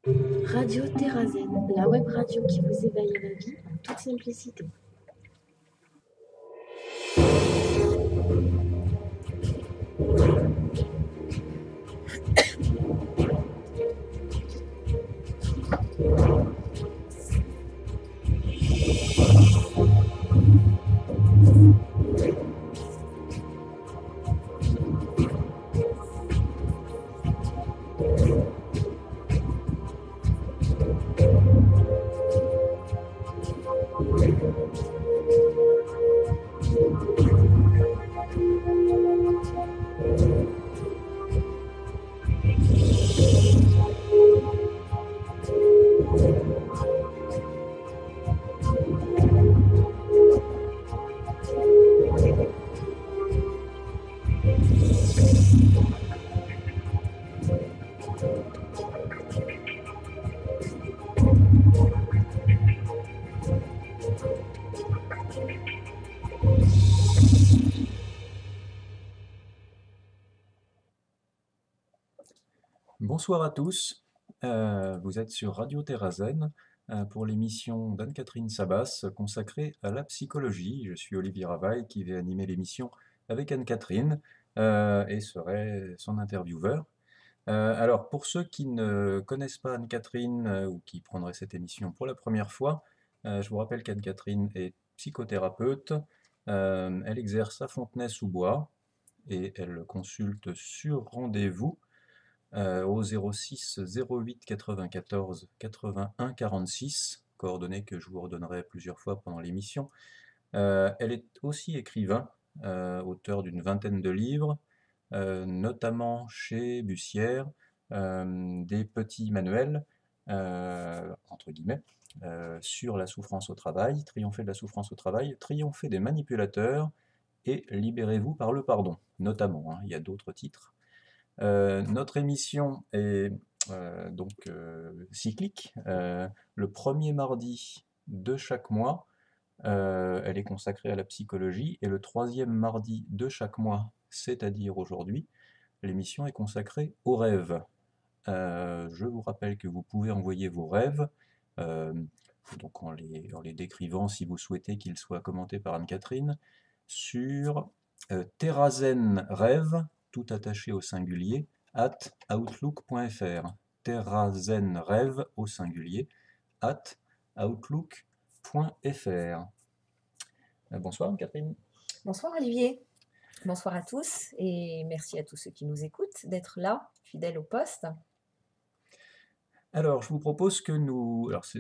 Radio Terrazen, la web radio qui vous éveille à la vie en toute simplicité. Bonsoir à tous, vous êtes sur Radio Terrazen pour l'émission d'Anne-Catherine Sabas consacrée à la psychologie. Je suis Olivier Ravaille qui vais animer l'émission avec Anne-Catherine et serai son intervieweur. Alors pour ceux qui ne connaissent pas Anne-Catherine ou qui prendraient cette émission pour la première fois, je vous rappelle qu'Anne-Catherine est psychothérapeute, elle exerce à Fontenay-sous-Bois et elle consulte sur rendez-vous au 06 08 94 81 46, coordonnées que je vous redonnerai plusieurs fois pendant l'émission. Elle est aussi écrivain, auteur d'une vingtaine de livres, notamment chez Bussière, des petits manuels, entre guillemets, sur la souffrance au travail, Triompher de la souffrance au travail, Triompher des manipulateurs et Libérez-vous par le pardon, notamment, hein, il y a d'autres titres. Notre émission est cyclique. Le premier mardi de chaque mois, elle est consacrée à la psychologie, et le troisième mardi de chaque mois, c'est-à-dire aujourd'hui, l'émission est consacrée aux rêves. Je vous rappelle que vous pouvez envoyer vos rêves, euh, donc en les décrivant si vous souhaitez qu'ils soient commentés par Anne-Catherine, sur terrazenrêve, tout attaché au singulier, @outlook.fr. Terrazenrêve au singulier, @outlook.fr. Bonsoir Anne-Catherine. Bonsoir Olivier, bonsoir à tous et merci à tous ceux qui nous écoutent d'être là, fidèles au poste. Alors, je vous propose que nous... Alors, ça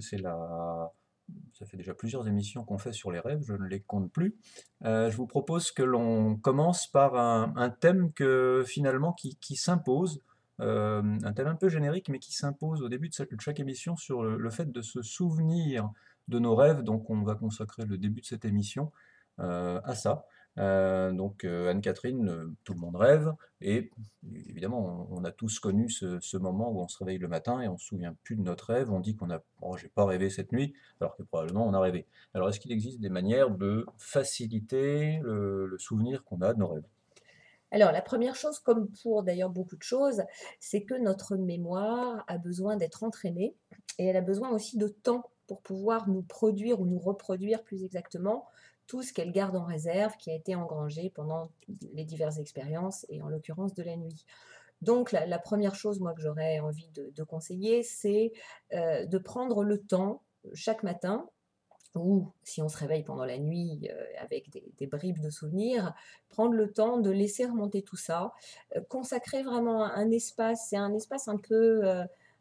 fait déjà plusieurs émissions qu'on fait sur les rêves, je ne les compte plus. Je vous propose que l'on commence par un thème qui s'impose, un thème un peu générique, mais qui s'impose au début de chaque émission sur le fait de se souvenir de nos rêves. Donc, on va consacrer le début de cette émission à ça. Anne-Catherine, tout le monde rêve, et évidemment, on a tous connu ce moment où on se réveille le matin et on ne se souvient plus de notre rêve. On dit qu'on a, oh, j'ai pas rêvé cette nuit, alors que probablement on a rêvé. Alors, est-ce qu'il existe des manières de faciliter le souvenir qu'on a de nos rêves? Alors la première chose, comme pour d'ailleurs beaucoup de choses, c'est que notre mémoire a besoin d'être entraînée et elle a besoin aussi de temps pour pouvoir nous produire ou nous reproduire plus exactement tout ce qu'elle garde en réserve qui a été engrangé pendant les diverses expériences et en l'occurrence de la nuit. Donc la première chose moi que j'aurais envie de conseiller, c'est de prendre le temps chaque matin ou si on se réveille pendant la nuit avec des bribes de souvenirs, prendre le temps de laisser remonter tout ça, consacrer vraiment un espace, c'est un espace un peu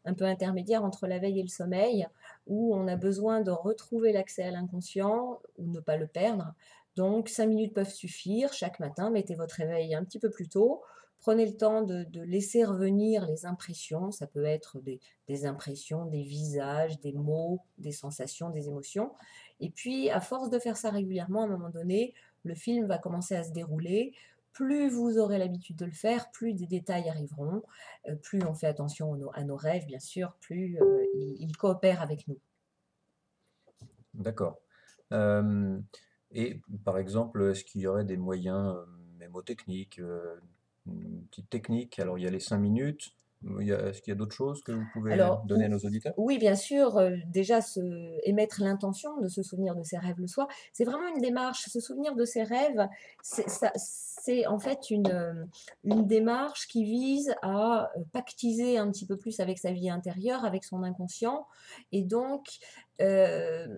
intermédiaire entre la veille et le sommeil, où on a besoin de retrouver l'accès à l'inconscient ou ne pas le perdre. Donc 5 minutes peuvent suffire chaque matin, mettez votre réveil un petit peu plus tôt, prenez le temps de laisser revenir les impressions, ça peut être des impressions, des visages, des mots, des sensations, des émotions. Et puis, à force de faire ça régulièrement, à un moment donné, le film va commencer à se dérouler. Plus vous aurez l'habitude de le faire, plus des détails arriveront, plus on fait attention à nos rêves, bien sûr, plus ils coopèrent avec nous. D'accord. Euh, et par exemple, est-ce qu'il y aurait des moyens mémotechniques, une petite technique? Alors, il y a les 5 minutes. Est-ce qu'il y a d'autres choses que vous pouvez Alors, donner à nos auditeurs? oui, bien sûr, déjà émettre l'intention de se souvenir de ses rêves le soir, c'est vraiment une démarche. Se souvenir de ses rêves, c'est en fait une démarche qui vise à, pactiser un petit peu plus avec sa vie intérieure, avec son inconscient et donc, hem,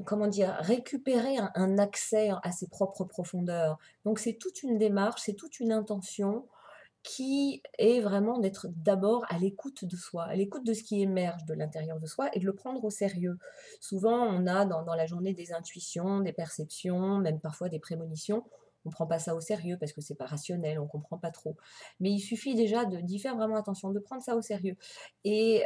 comment dire? Récupérer un accès à ses propres profondeurs. Donc c'est toute une démarche, c'est toute une intention qui est vraiment d'être d'abord à l'écoute de soi, à l'écoute de ce qui émerge de l'intérieur de soi et de le prendre au sérieux. Souvent, on a dans la journée des intuitions, des perceptions, même parfois des prémonitions. On ne prend pas ça au sérieux parce que c'est pas rationnel, on ne comprend pas trop. Mais il suffit déjà d'y faire vraiment attention, de prendre ça au sérieux. Et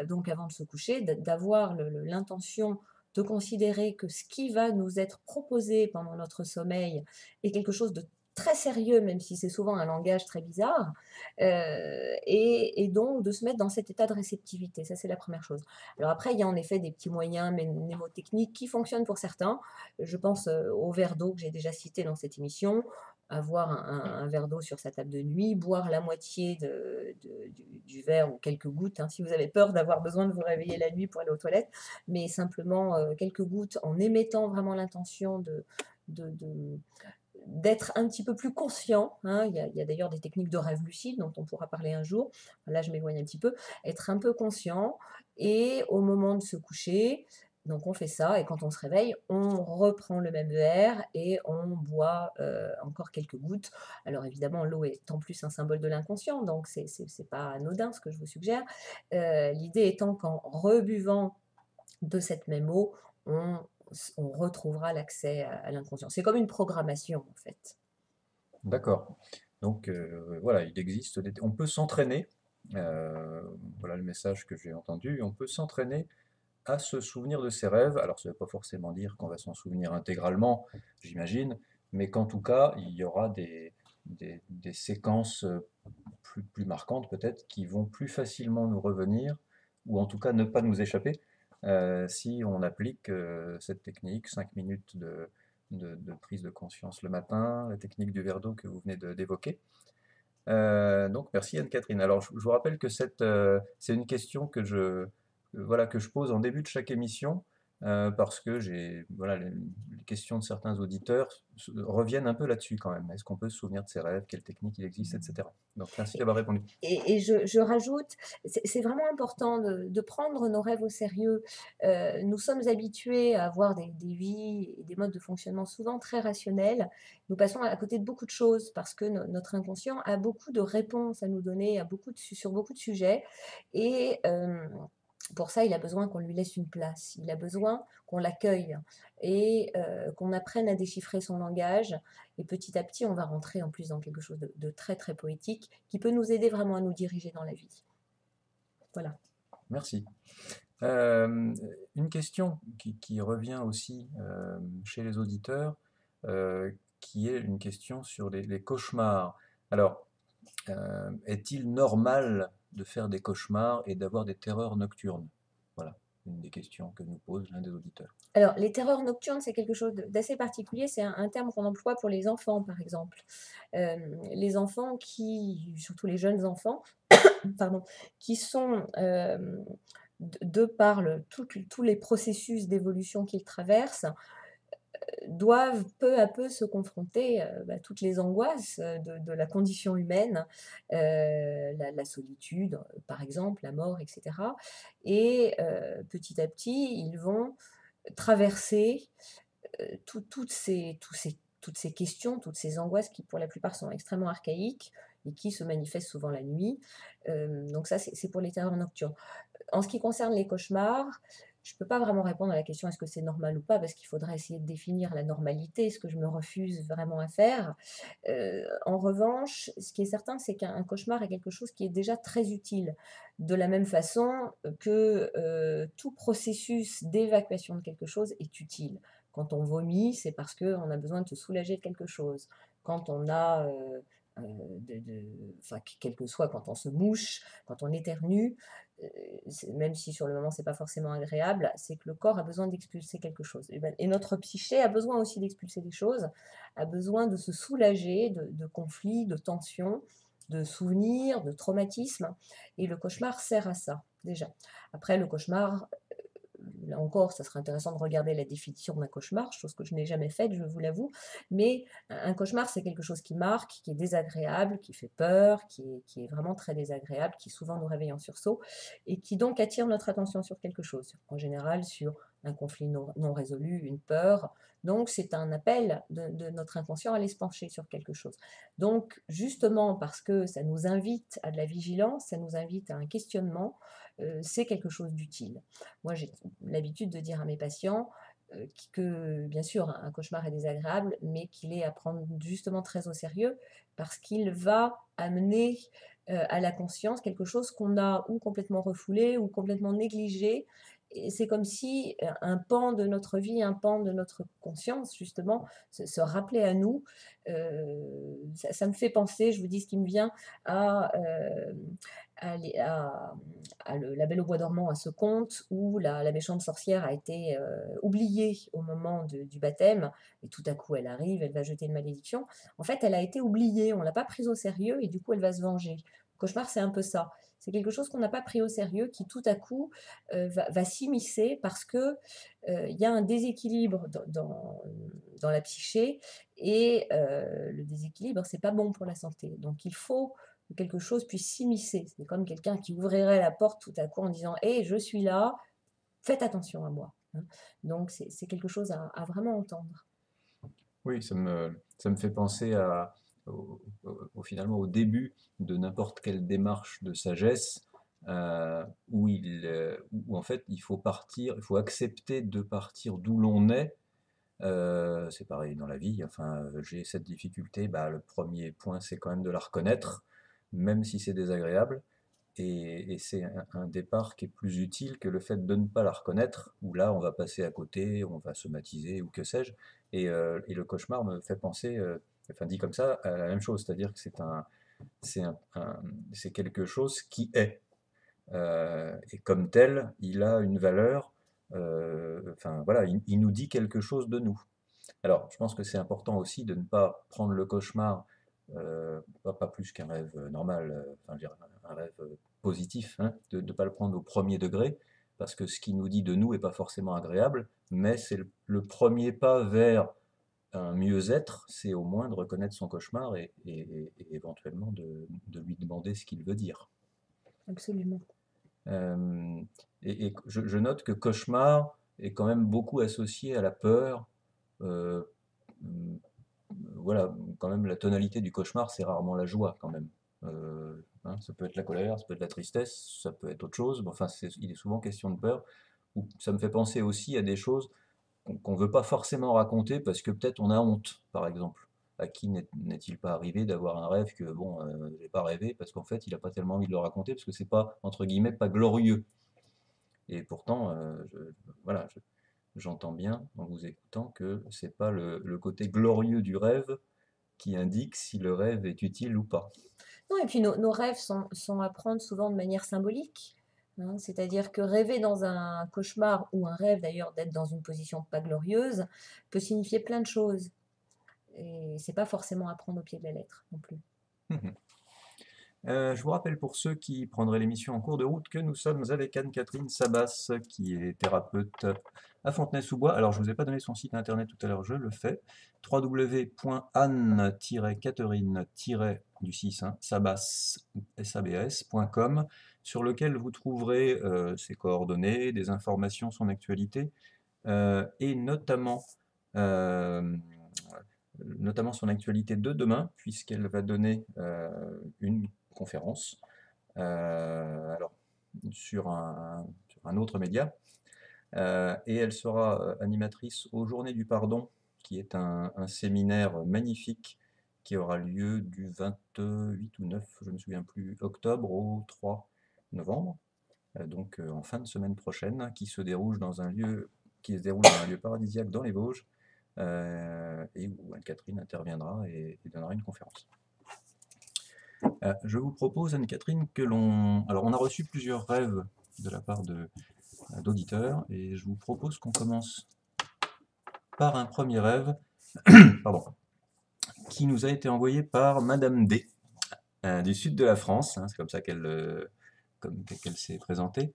donc avant de se coucher, d'avoir l'intention de considérer que ce qui va nous être proposé pendant notre sommeil est quelque chose de très sérieux, même si c'est souvent un langage très bizarre, et donc de se mettre dans cet état de réceptivité. Ça, c'est la première chose. Alors après, il y a en effet des petits moyens mnémotechniques qui fonctionnent pour certains. Je pense au verre d'eau que j'ai déjà cité dans cette émission. Avoir un verre d'eau sur sa table de nuit, boire la moitié du verre ou quelques gouttes, hein, si vous avez peur d'avoir besoin de vous réveiller la nuit pour aller aux toilettes, mais simplement quelques gouttes en émettant vraiment l'intention de d'être un petit peu plus conscient, hein. Il y a d'ailleurs des techniques de rêve lucide dont on pourra parler un jour. Là, je m'éloigne un petit peu. Être un peu conscient et au moment de se coucher, donc on fait ça et quand on se réveille, on reprend le même verre et on boit encore quelques gouttes. Alors évidemment, l'eau est en plus un symbole de l'inconscient, donc c'est pas anodin ce que je vous suggère. L'idée étant qu'en rebuvant de cette même eau, on, on retrouvera l'accès à l'inconscient. C'est comme une programmation en fait. D'accord. Donc voilà, il existe on peut s'entraîner, voilà le message que j'ai entendu, on peut s'entraîner à se souvenir de ses rêves. Alors ça ne veut pas forcément dire qu'on va s'en souvenir intégralement, j'imagine, mais qu'en tout cas, il y aura des séquences plus marquantes peut-être qui vont plus facilement nous revenir, ou en tout cas ne pas nous échapper, si on applique cette technique, 5 minutes de prise de conscience le matin, la technique du verre d'eau que vous venez d'évoquer. Donc merci Anne-Catherine. Alors je vous rappelle que c'est une question voilà, que je pose en début de chaque émission, parce que voilà, les questions de certains auditeurs reviennent un peu là-dessus quand même. Est-ce qu'on peut se souvenir de ses rêves, quelles techniques il existe, etc. Donc merci d'avoir répondu. Et je rajoute, c'est vraiment important de prendre nos rêves au sérieux. Nous sommes habitués à avoir des vies et des modes de fonctionnement souvent très rationnels. Nous passons à côté de beaucoup de choses parce que notre inconscient a beaucoup de réponses à nous donner sur beaucoup de sujets. Et pour ça, il a besoin qu'on lui laisse une place. Il a besoin qu'on l'accueille et qu'on apprenne à déchiffrer son langage. Et petit à petit, on va rentrer en plus dans quelque chose de très très poétique qui peut nous aider vraiment à nous diriger dans la vie. Voilà. Merci. Une question qui revient aussi chez les auditeurs, qui est une question sur les cauchemars. Alors, est-il normal de faire des cauchemars et d'avoir des terreurs nocturnes? Voilà, une des questions que nous pose l'un des auditeurs. Alors, les terreurs nocturnes, c'est quelque chose d'assez particulier. C'est un terme qu'on emploie pour les enfants, par exemple. Les enfants surtout les jeunes enfants, pardon, qui sont, de par tous les processus d'évolution qu'ils traversent, doivent peu à peu se confronter à toutes les angoisses de la condition humaine, la solitude, par exemple, la mort, etc. Et petit à petit, ils vont traverser toutes ces questions, toutes ces angoisses qui, pour la plupart, sont extrêmement archaïques et qui se manifestent souvent la nuit. Donc ça, c'est pour les terreurs nocturnes. En ce qui concerne les cauchemars, je ne peux pas vraiment répondre à la question est-ce que c'est normal ou pas, parce qu'il faudrait essayer de définir la normalité, ce que je me refuse vraiment à faire. En revanche, ce qui est certain, c'est qu'un cauchemar est quelque chose qui est déjà très utile, de la même façon que tout processus d'évacuation de quelque chose est utile. Quand on vomit, c'est parce qu'on a besoin de se soulager de quelque chose. Quand on a, enfin, quel que soit, quand on se mouche, quand on éternue, même si sur le moment c'est pas forcément agréable, c'est que le corps a besoin d'expulser quelque chose. Et notre psyché a besoin aussi d'expulser des choses, a besoin de se soulager de conflits, de tensions. de souvenirs, de traumatismes, et le cauchemar sert à ça, déjà. Après, le cauchemar, là encore, ça serait intéressant de regarder la définition d'un cauchemar, chose que je n'ai jamais faite, je vous l'avoue, mais un cauchemar, c'est quelque chose qui marque, qui est désagréable, qui fait peur, qui est vraiment très désagréable, qui souvent nous réveille en sursaut, et qui donc attire notre attention sur quelque chose, en général sur un conflit non résolu, une peur. Donc c'est un appel de notre inconscient à aller se pencher sur quelque chose. Donc justement parce que ça nous invite à de la vigilance, ça nous invite à un questionnement, c'est quelque chose d'utile. Moi, j'ai l'habitude de dire à mes patients que, bien sûr, un cauchemar est désagréable, mais qu'il est à prendre justement très au sérieux parce qu'il va amener à la conscience quelque chose qu'on a ou complètement refoulé ou complètement négligé. Et c'est comme si un pan de notre vie, un pan de notre conscience, justement, se rappelait à nous. Ça me fait penser, je vous dis ce qui me vient, à, La Belle au bois dormant, à ce conte où la méchante sorcière a été oubliée au moment du baptême, et tout à coup elle arrive, elle va jeter une malédiction. En fait, elle a été oubliée, on ne l'a pas prise au sérieux, et du coup elle va se venger. Le cauchemar, c'est un peu ça. C'est quelque chose qu'on n'a pas pris au sérieux, qui tout à coup va s'immiscer parce que il y a un déséquilibre dans la psyché, et le déséquilibre, c'est pas bon pour la santé. Donc il faut que quelque chose puisse s'immiscer. C'est comme quelqu'un qui ouvrirait la porte tout à coup en disant: hé, je suis là, faites attention à moi. Hein. Donc c'est quelque chose à vraiment entendre. Oui, ça me fait penser finalement au début de n'importe quelle démarche de sagesse, où en fait il faut partir, il faut accepter de partir d'où l'on est. C'est pareil dans la vie, enfin, j'ai cette difficulté, bah, le premier point c'est quand même de la reconnaître, même si c'est désagréable. Et c'est un départ qui est plus utile que le fait de ne pas la reconnaître, où là on va passer à côté, on va somatiser ou que sais-je. Et le cauchemar me fait penser, enfin dit comme ça, à la même chose, c'est-à-dire que c'est quelque chose qui est. Et comme tel, il a une valeur, enfin voilà, il nous dit quelque chose de nous. Alors, je pense que c'est important aussi de ne pas prendre le cauchemar, pas plus qu'un rêve normal, enfin, je veux dire, un rêve positif, hein, de ne pas le prendre au premier degré, parce que ce qui nous dit de nous n'est pas forcément agréable, mais c'est le premier pas vers un mieux-être, c'est au moins de reconnaître son cauchemar et éventuellement de lui demander ce qu'il veut dire. Absolument. Euh, je note que cauchemar est quand même beaucoup associé à la peur. euh, voilà, quand même, la tonalité du cauchemar, c'est rarement la joie, quand même. Hein, ça peut être la colère, ça peut être la tristesse, ça peut être autre chose, mais enfin, il est souvent question de peur. Ou ça me fait penser aussi à des choses qu'on ne veut pas forcément raconter parce que peut-être on a honte, par exemple. À qui n'est-il pas arrivé d'avoir un rêve que, bon, j'ai pas rêvé parce qu'en fait, il n'a pas tellement envie de le raconter parce que c'est pas, entre guillemets, pas glorieux. Et pourtant, voilà, j'entends bien en vous écoutant que c'est pas le côté glorieux du rêve qui indique si le rêve est utile ou pas. Non, et puis nos rêves sont à prendre souvent de manière symbolique. Hein. C'est-à-dire que rêver dans un cauchemar, ou un rêve d'ailleurs d'être dans une position pas glorieuse, peut signifier plein de choses. Et c'est pas forcément à prendre au pied de la lettre non plus. Mhm. Je vous rappelle pour ceux qui prendraient l'émission en cours de route que nous sommes avec Anne-Catherine Sabas, qui est thérapeute à Fontenay-sous-Bois. Alors, je ne vous ai pas donné son site internet tout à l'heure, je le fais. www.anne-catherine-sabas.com, sur lequel vous trouverez ses coordonnées, des informations, son actualité, et notamment son actualité de demain, puisqu'elle va donner une conférence alors, sur un autre média, et elle sera animatrice aux Journées du Pardon, qui est un séminaire magnifique qui aura lieu du 28 ou 9, je ne me souviens plus, octobre au 3 novembre, donc en fin de semaine prochaine, qui se déroule dans un lieu paradisiaque dans les Vosges, et où Anne-Catherine interviendra et donnera une conférence. Je vous propose, Anne-Catherine, alors, on a reçu plusieurs rêves de la part d'auditeurs, et je vous propose qu'on commence par un premier rêve, pardon, qui nous a été envoyé par Madame D. du sud de la France, hein, c'est comme ça qu'elle s'est présentée.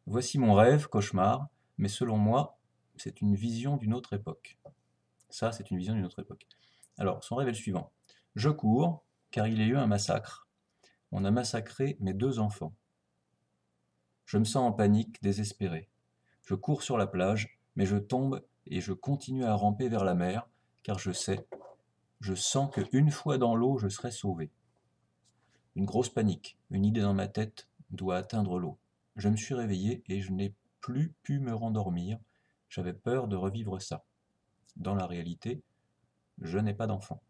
Voici mon rêve, cauchemar, mais selon moi, c'est une vision d'une autre époque. Ça, c'est une vision d'une autre époque. Alors, son rêve est le suivant. Je cours, car il y a eu un massacre. On a massacré mes 2 enfants. Je me sens en panique, désespéré. Je cours sur la plage, mais je tombe et je continue à ramper vers la mer, car je sens qu'une fois dans l'eau, je serai sauvé. Une grosse panique, une idée dans ma tête doit atteindre l'eau. Je me suis réveillé et je n'ai plus pu me rendormir. J'avais peur de revivre ça. Dans la réalité, je n'ai pas d'enfant.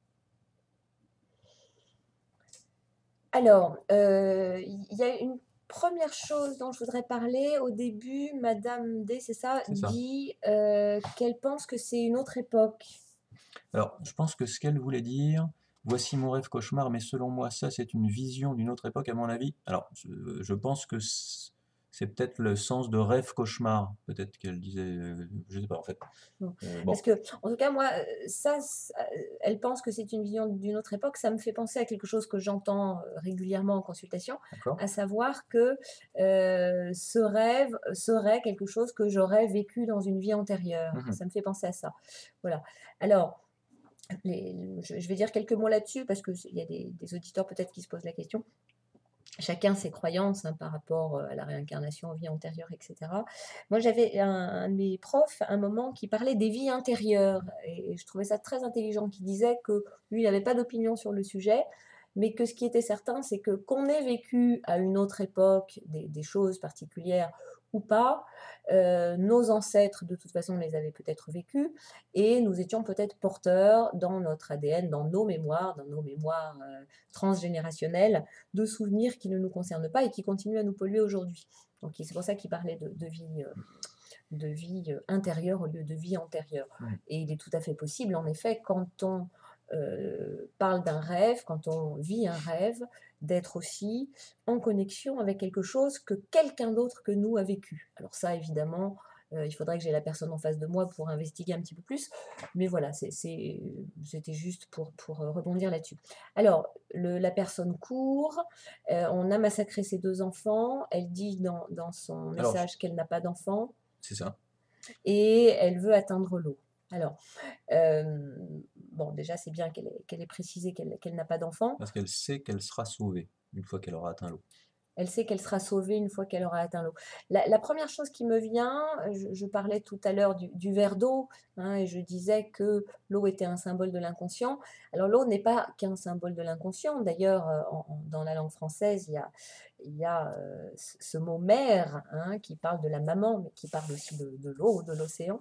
Alors, il y a une première chose dont je voudrais parler. Au début, Madame D, c'est ça, C'est ça. dit qu'elle pense que c'est une autre époque. Alors, je pense que ce qu'elle voulait dire, voici mon rêve cauchemar, mais selon moi, ça, c'est une vision d'une autre époque, à mon avis. Alors, je pense que c'est peut-être le sens de rêve cauchemar. Peut-être qu'elle disait, je sais pas, en fait. Bon. Bon, Parce que, en tout cas, moi, elle pense que c'est une vision d'une autre époque. Ça me fait penser à quelque chose que j'entends régulièrement en consultation, d'accord. à savoir que ce rêve serait quelque chose que j'aurais vécu dans une vie antérieure. Mhm. Ça me fait penser à ça. Voilà. Alors, je vais dire quelques mots là-dessus parce qu'il y a des auditeurs peut-être qui se posent la question. Chacun ses croyances hein, par rapport à la réincarnation, aux vies antérieures, etc. Moi, j'avais un de mes profs, à un moment, qui parlait des vies intérieures. Et je trouvais ça très intelligent, qui disait que lui, il n'avait pas d'opinion sur le sujet, mais que ce qui était certain, c'est que qu'on ait vécu à une autre époque des choses particulières ou pas, nos ancêtres, de toute façon, les avaient peut-être vécues, et nous étions peut-être porteurs dans notre ADN, dans nos mémoires transgénérationnelles, de souvenirs qui ne nous concernent pas et qui continuent à nous polluer aujourd'hui. Donc c'est pour ça qu'il parlait de vie intérieure au lieu de vie antérieure. Mhm. Et il est tout à fait possible, en effet, quand on parle d'un rêve, quand on vit un rêve, d'être aussi en connexion avec quelque chose que quelqu'un d'autre que nous a vécu. Alors ça, évidemment, il faudrait que j'ai la personne en face de moi pour investiguer un petit peu plus. Mais voilà, c'était juste pour rebondir là-dessus. Alors, la personne court, on a massacré ses 2 enfants, elle dit dans son Alors, message qu'elle n'a pas d'enfant c'est ça. et elle veut atteindre l'eau. Alors, bon, déjà, c'est bien qu'elle ait précisé qu'elle n'a pas d'enfant. Parce qu'elle sait qu'elle sera sauvée une fois qu'elle aura atteint l'eau. Elle sait qu'elle sera sauvée une fois qu'elle aura atteint l'eau. La première chose qui me vient, je parlais tout à l'heure du verre d'eau, hein, et je disais que l'eau était un symbole de l'inconscient. Alors l'eau n'est pas qu'un symbole de l'inconscient. D'ailleurs, dans la langue française, il y a ce mot mère hein, qui parle de la maman, mais qui parle aussi de l'eau, de l'océan.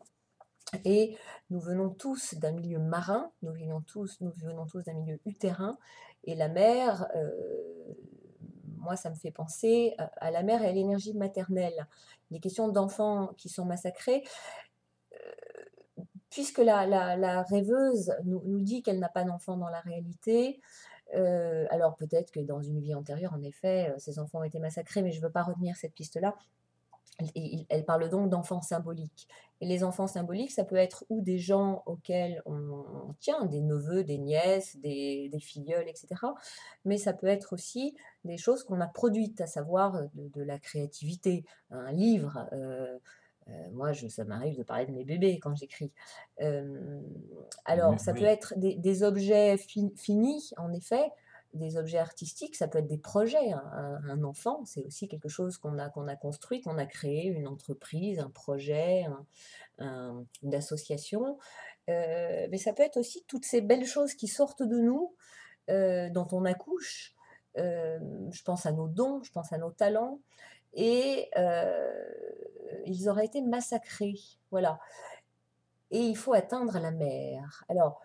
Et nous venons tous d'un milieu marin, nous venons tous d'un milieu utérin, et la mer, moi ça me fait penser à la mer et à l'énergie maternelle. Les questions d'enfants qui sont massacrés, puisque la rêveuse nous dit qu'elle n'a pas d'enfant dans la réalité, alors peut-être que dans une vie antérieure, en effet, ces enfants ont été massacrés, mais je ne veux pas retenir cette piste-là. Elle parle donc d'enfants symboliques. Et les enfants symboliques, ça peut être ou des gens auxquels on tient, des neveux, des nièces, des filleuls, etc. Mais ça peut être aussi des choses qu'on a produites, à savoir de la créativité. Un livre, moi, ça m'arrive de parler de mes bébés quand j'écris. Alors, ça peut Oui, être des objets finis, en effet, des objets artistiques, ça peut être des projets. Un enfant, c'est aussi quelque chose qu'on a construit, qu'on a créé, une entreprise, un projet, une association. Mais ça peut être aussi toutes ces belles choses qui sortent de nous, dont on accouche. Je pense à nos dons, je pense à nos talents. Et ils auraient été massacrés. Voilà. Et il faut atteindre la mer. Alors,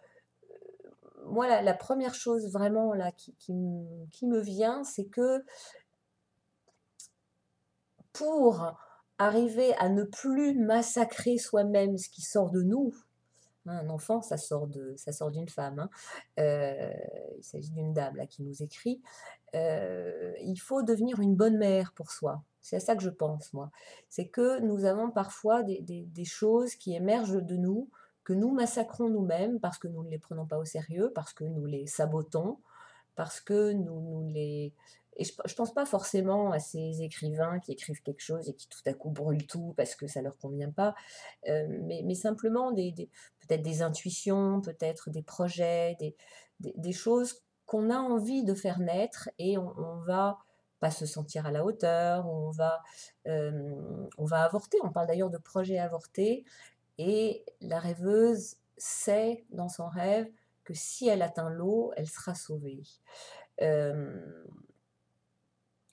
moi, la première chose vraiment là qui me vient, c'est que pour arriver à ne plus massacrer soi-même ce qui sort de nous, hein, un enfant, ça sort d'une femme, hein, il s'agit d'une dame là qui nous écrit, il faut devenir une bonne mère pour soi. C'est à ça que je pense, moi. C'est que nous avons parfois des choses qui émergent de nous, que nous massacrons nous-mêmes parce que nous ne les prenons pas au sérieux, parce que nous les sabotons, parce que et je ne pense pas forcément à ces écrivains qui écrivent quelque chose et qui tout à coup brûlent tout parce que ça ne leur convient pas, mais simplement peut-être des intuitions, peut-être des projets, des choses qu'on a envie de faire naître et on va pas se sentir à la hauteur, on va avorter. On parle d'ailleurs de projet avorté et la rêveuse sait dans son rêve que si elle atteint l'eau, elle sera sauvée. Euh,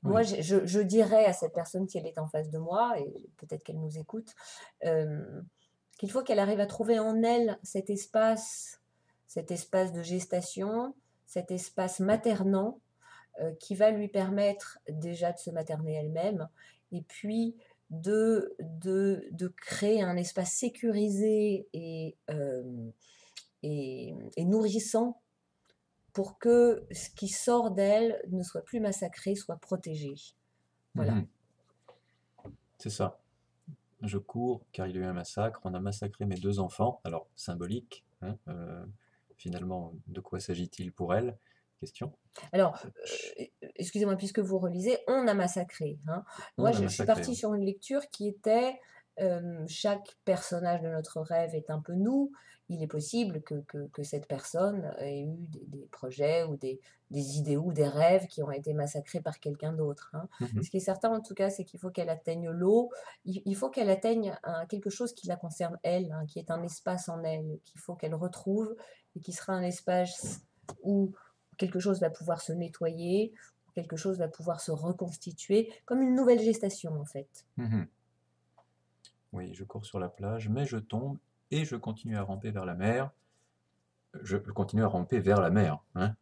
Moi, Oui. je dirais à cette personne, si elle est en face de moi, et peut-être qu'elle nous écoute, qu'il faut qu'elle arrive à trouver en elle cet espace de gestation, cet espace maternant, qui va lui permettre déjà de se materner elle-même, et puis de créer un espace sécurisé et nourrissant pour que ce qui sort d'elle ne soit plus massacré, soit protégé. Voilà. Mhm. C'est ça. Je cours car il y a eu un massacre. On a massacré mes 2 enfants. Alors, symbolique, hein, finalement, de quoi s'agit-il pour elle? Question. Alors, Ch- excusez-moi, puisque vous relisez, on a massacré, hein. Moi, On a je suis massacré, partie oui. sur une lecture qui était chaque personnage de notre rêve est un peu nous. Il est possible que cette personne ait eu des projets ou des idées ou des rêves qui ont été massacrés par quelqu'un d'autre, hein. Mhm. Ce qui est certain, en tout cas, c'est qu'il faut qu'elle atteigne l'eau. Il faut qu'elle atteigne quelque chose qui la concerne elle, hein, qui est un espace en elle, qu'il faut qu'elle retrouve et qui sera un espace où quelque chose va pouvoir se nettoyer, quelque chose va pouvoir se reconstituer, comme une nouvelle gestation en fait. Mhm. Oui, je cours sur la plage, mais je tombe et je continue à ramper vers la mer. Je continue à ramper vers la mer, hein.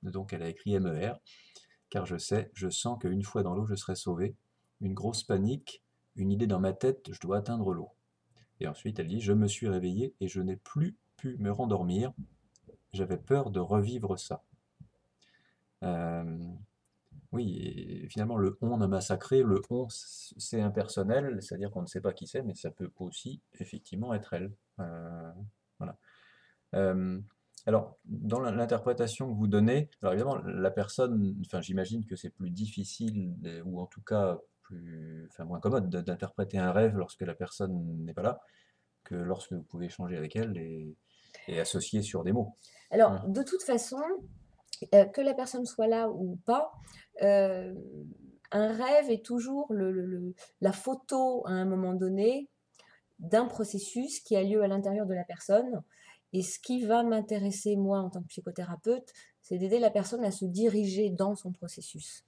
Donc elle a écrit MER, car je sens qu'une fois dans l'eau, je serai sauvé. Une grosse panique, une idée dans ma tête, je dois atteindre l'eau. Et ensuite, elle dit, je me suis réveillée et je n'ai plus pu me rendormir. J'avais peur de revivre ça. Euh, oui, et finalement, le on a massacré. Le on, c'est impersonnel, c'est-à-dire qu'on ne sait pas qui c'est, mais ça peut aussi effectivement être elle. Voilà. Euh, alors, dans l'interprétation que vous donnez, alors évidemment, la personne, enfin, j'imagine que c'est plus difficile, ou en tout cas plus, enfin, moins commode d'interpréter un rêve lorsque la personne n'est pas là, que lorsque vous pouvez échanger avec elle et associer sur des mots. Alors, Hein. de toute façon, que la personne soit là ou pas, euh, un rêve est toujours la photo à un moment donné d'un processus qui a lieu à l'intérieur de la personne. Et ce qui va m'intéresser, moi, en tant que psychothérapeute, c'est d'aider la personne à se diriger dans son processus.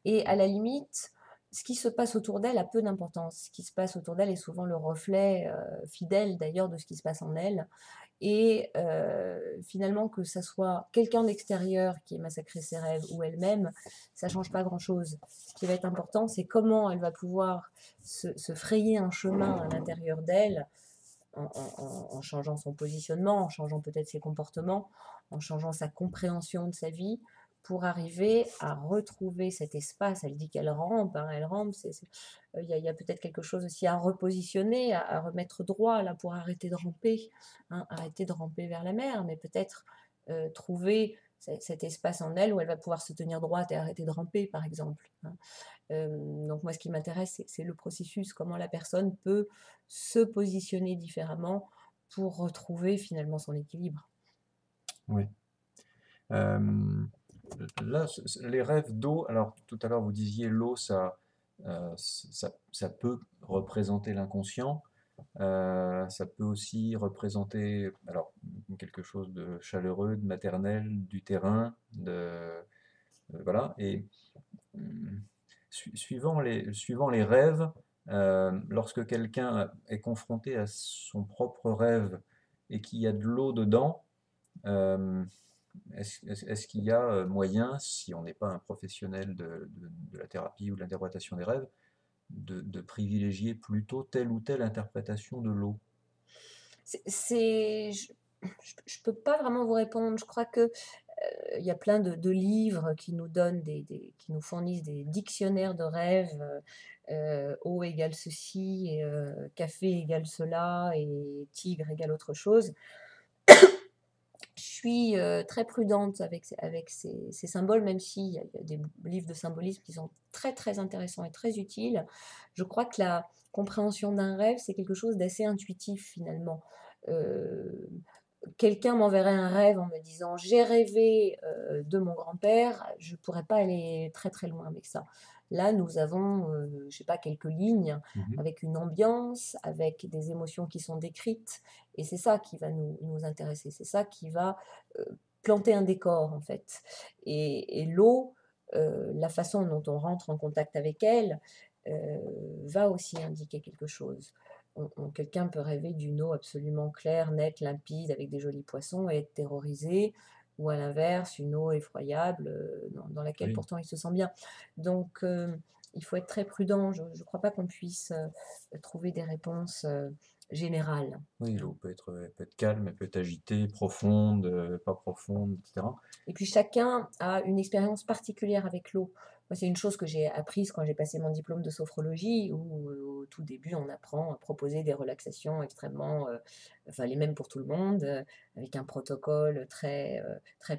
Et à la limite, ce qui se passe autour d'elle a peu d'importance. Ce qui se passe autour d'elle est souvent le reflet fidèle d'ailleurs de ce qui se passe en elle. Et finalement, que ça soit quelqu'un d'extérieur qui ait massacré ses rêves ou elle-même, ça ne change pas grand-chose. Ce qui va être important, c'est comment elle va pouvoir se frayer un chemin à l'intérieur d'elle en changeant son positionnement, en changeant peut-être ses comportements, en changeant sa compréhension de sa vie, pour arriver à retrouver cet espace. Elle dit qu'elle rampe, hein, elle rampe. Il y a peut-être quelque chose aussi à repositionner, à remettre droit là pour arrêter de ramper, hein, arrêter de ramper vers la mer, mais peut-être trouver cet espace en elle où elle va pouvoir se tenir droite et arrêter de ramper, par exemple, hein. Donc moi, ce qui m'intéresse, c'est le processus, comment la personne peut se positionner différemment pour retrouver finalement son équilibre. Oui. Euh, Là, les rêves d'eau, alors tout à l'heure vous disiez l'eau, ça peut représenter l'inconscient. Ça peut aussi représenter alors, quelque chose de chaleureux, de maternel, du terrain, voilà. Et suivant les rêves, lorsque quelqu'un est confronté à son propre rêve et qu'il y a de l'eau dedans, euh, est-ce qu'il y a moyen, si on n'est pas un professionnel de la thérapie ou de l'interprétation des rêves, de privilégier plutôt telle ou telle interprétation de l'eau? Je ne peux pas vraiment vous répondre. Je crois que il y a plein de livres qui nous donnent qui nous fournissent des dictionnaires de rêves. Eau égale ceci, et, café égale cela, et tigre égale autre chose. Je suis très prudente avec ces symboles, même s'il y a des livres de symbolisme qui sont très très intéressants et très utiles. Je crois que la compréhension d'un rêve, c'est quelque chose d'assez intuitif finalement. Euh, Quelqu'un m'enverrait un rêve en me disant j'ai rêvé de mon grand-père, je ne pourrais pas aller très très loin avec ça. Là, nous avons, je sais pas, quelques lignes Mhm. avec une ambiance, avec des émotions qui sont décrites, et c'est ça qui va nous intéresser, c'est ça qui va euh, planter un décor en fait. Et l'eau, la façon dont on rentre en contact avec elle, va aussi indiquer quelque chose. Quelqu'un peut rêver d'une eau absolument claire, nette, limpide, avec des jolis poissons et être terrorisé, ou à l'inverse, une eau effroyable dans laquelle Oui. pourtant il se sent bien. Donc, il faut être très prudent. Je ne crois pas qu'on puisse trouver des réponses générales. Oui, Hein. l'eau peut être calme, elle peut être agitée, profonde, pas profonde, etc. Et puis chacun a une expérience particulière avec l'eau. Moi, c'est une chose que j'ai apprise quand j'ai passé mon diplôme de sophrologie, où au tout début, on apprend à proposer des relaxations extrêmement, enfin les mêmes pour tout le monde, avec un protocole très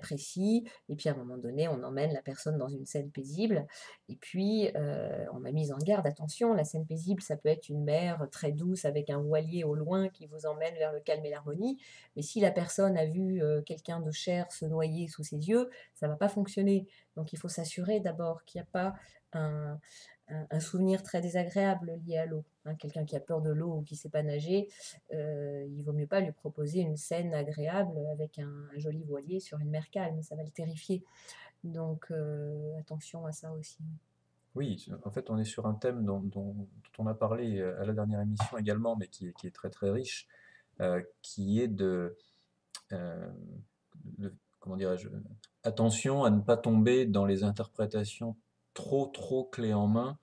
précis. Et puis à un moment donné, on emmène la personne dans une scène paisible. Et puis, on m'a mise en garde, attention, la scène paisible, ça peut être une mer très douce avec un voilier au loin qui vous emmène vers le calme et l'harmonie. Mais si la personne a vu quelqu'un de cher se noyer sous ses yeux, ça ne va pas fonctionner. Donc il faut s'assurer d'abord qu'il n'y a pas un, un souvenir très désagréable lié à l'eau. Hein. Quelqu'un qui a peur de l'eau ou qui ne sait pas nager, il vaut mieux pas lui proposer une scène agréable avec un joli voilier sur une mer calme, ça va le terrifier. Donc attention à ça aussi. Oui, en fait, on est sur un thème dont on a parlé à la dernière émission également, mais qui est très très riche, qui est euh, comment dirais-je, attention à ne pas tomber dans les interprétations trop clés en main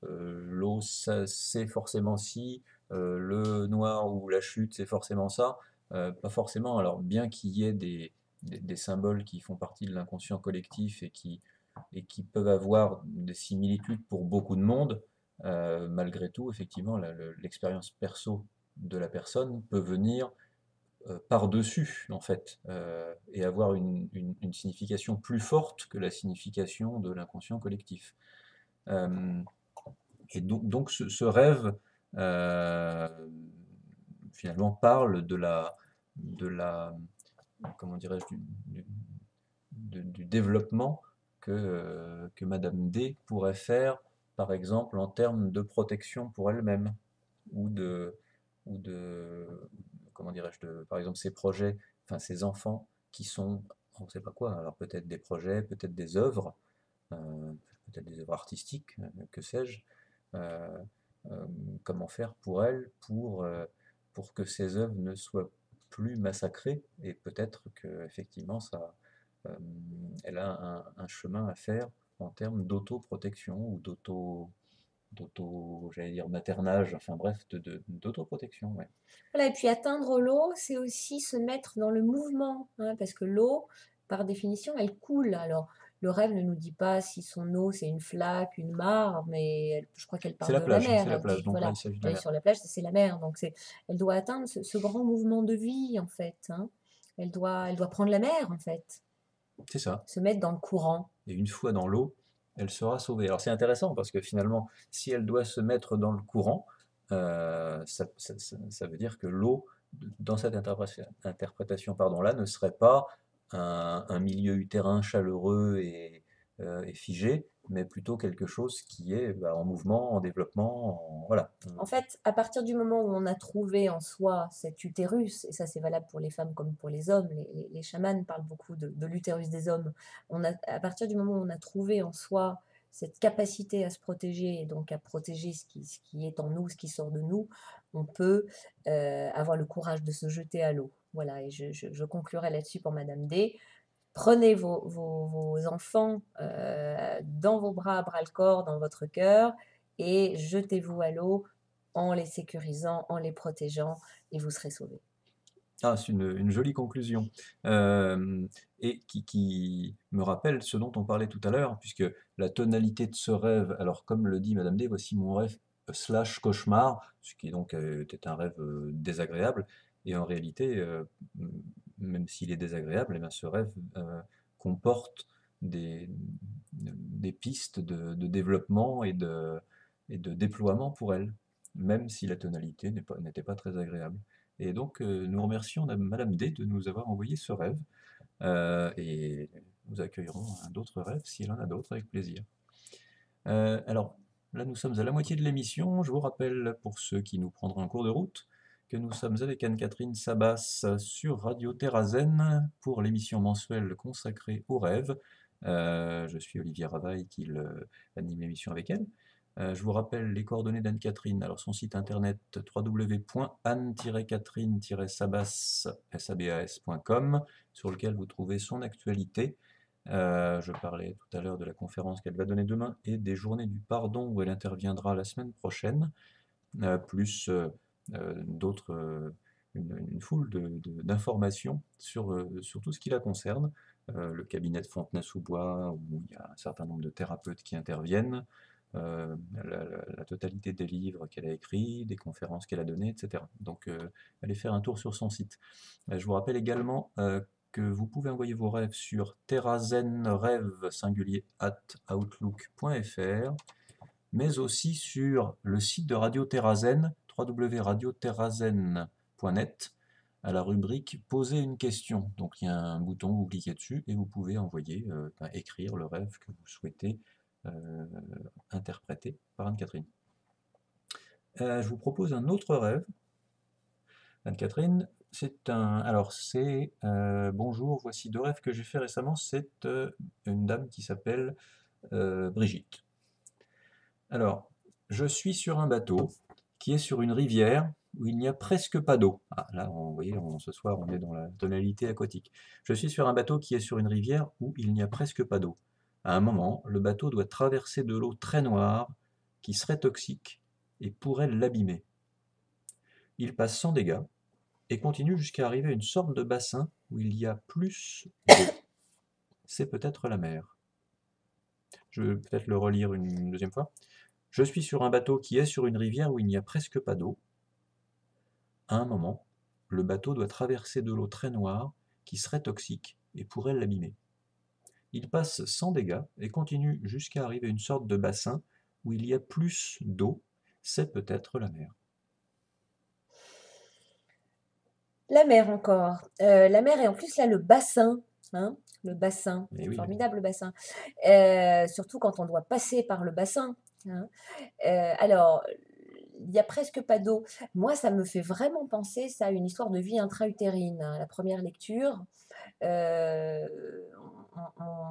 l'eau, c'est forcément ci, le noir ou la chute, c'est forcément ça. Pas forcément. Alors, bien qu'il y ait des symboles qui font partie de l'inconscient collectif et qui peuvent avoir des similitudes pour beaucoup de monde, malgré tout, effectivement, l'expérience perso de la personne peut venir par-dessus, en fait, et avoir une signification plus forte que la signification de l'inconscient collectif. Euh, et donc ce rêve, euh, finalement, parle de la comment dirais-je, du développement que Madame D pourrait faire, par exemple, en termes de protection pour elle-même, ou ou de, comment dirais-je, par exemple, ses projets, enfin ses enfants qui sont, on ne sait pas quoi, alors peut-être des projets, peut-être des œuvres, euh, peut-être des œuvres artistiques, que sais-je, euh, euh, comment faire pour elle, pour que ces œuvres ne soient plus massacrées, et peut-être que effectivement ça, euh, elle a un chemin à faire en termes d'autoprotection ou j'allais dire maternage, enfin bref, d'autoprotection, ouais. Voilà, et puis atteindre l'eau, c'est aussi se mettre dans le mouvement, hein, parce que l'eau, par définition, elle coule. Alors, le rêve ne nous dit pas si son eau, c'est une flaque, une mare, mais je crois qu'elle parle de la C'est mer. la Elle plage, dit, donc là voilà, il s'agit de la elle est mer. sur la plage, c'est la mer. Donc, elle doit atteindre ce grand mouvement de vie, en fait. Hein. Elle doit prendre la mer, en fait, C'est ça. se mettre dans le courant. Et une fois dans l'eau, elle sera sauvée. Alors c'est intéressant parce que finalement, si elle doit se mettre dans le courant, ça veut dire que l'eau, dans cette interprétation pardon, là, ne serait pas un milieu utérin chaleureux et figé, mais plutôt quelque chose qui est bah, en mouvement, en développement, voilà. En fait, à partir du moment où on a trouvé en soi cet utérus, et ça c'est valable pour les femmes comme pour les hommes, les chamans parlent beaucoup de l'utérus des hommes, à partir du moment où on a trouvé en soi cette capacité à se protéger, et donc à protéger ce qui est en nous, ce qui sort de nous, on peut avoir le courage de se jeter à l'eau. Voilà, et je conclurai là-dessus pour Madame D. Prenez vos enfants dans vos bras, à bras-le-corps, dans votre cœur, et jetez-vous à l'eau en les sécurisant, en les protégeant, et vous serez sauvés. Ah, c'est une jolie conclusion. Et qui me rappelle ce dont on parlait tout à l'heure, puisque la tonalité de ce rêve, alors comme le dit Madame D, voici mon rêve slash cauchemar, ce qui donc était un rêve désagréable, Et en réalité, même s'il est désagréable, eh bien, ce rêve comporte des, des pistes de développement et de déploiement pour elle, même si la tonalité n'était pas très agréable. Et donc, nous remercions Madame D de nous avoir envoyé ce rêve, et nous accueillerons d'autres rêves s'il en a d'autres avec plaisir. Alors, là, nous sommes à la moitié de l'émission. Je vous rappelle, pour ceux qui nous prendraient en cours de route, que nous sommes avec Anne-Catherine Sabas sur Radio Terrazen pour l'émission mensuelle consacrée aux rêves. Je suis Olivier Ravaille qui anime l'émission avec elle. Je vous rappelle les coordonnées d'Anne-Catherine. Alors, son site internet www.anne-catherine-sabas.com, sur lequel vous trouvez son actualité. Je parlais tout à l'heure de la conférence qu'elle va donner demain et des journées du pardon où elle interviendra la semaine prochaine, plus d'autres, une foule d'informations sur tout ce qui la concerne. Le cabinet de Fontenay-sous-Bois, où il y a un certain nombre de thérapeutes qui interviennent, la totalité des livres qu'elle a écrits, des conférences qu'elle a données, etc. Donc, allez faire un tour sur son site. Je vous rappelle également que vous pouvez envoyer vos rêves sur terrazenrêve@outlook.fr, mais aussi sur le site de Radio Terrazen, www.radioterrazen.net, à la rubrique Poser une question. Donc il y a un bouton, vous cliquez dessus et vous pouvez envoyer, écrire le rêve que vous souhaitez interpréter par Anne-Catherine. Je vous propose un autre rêve. Anne-Catherine, bonjour, voici 2 rêves que j'ai fait récemment. C'est une dame qui s'appelle Brigitte. Alors, je suis sur un bateau qui est sur une rivière où il n'y a presque pas d'eau. Ah, là, vous voyez, ce soir, on est dans la tonalité aquatique. Je suis sur un bateau qui est sur une rivière où il n'y a presque pas d'eau. À un moment, le bateau doit traverser de l'eau très noire qui serait toxique et pourrait l'abîmer. Il passe sans dégâts et continue jusqu'à arriver à une sorte de bassin où il y a plus d'eau. C'est peut-être la mer. Je vais peut-être le relire une deuxième fois. Je suis sur un bateau qui est sur une rivière où il n'y a presque pas d'eau. À un moment, le bateau doit traverser de l'eau très noire qui serait toxique et pourrait l'abîmer. Il passe sans dégâts et continue jusqu'à arriver à une sorte de bassin où il y a plus d'eau. C'est peut-être la mer. La mer encore. La mer et en plus là le bassin, hein, le bassin, Eh oui, formidable bassin. Surtout quand on doit passer par le bassin, hein. Alors, il n'y a presque pas d'eau. Moi, ça me fait vraiment penser ça à une histoire de vie intra-utérine, hein. La première lecture, euh,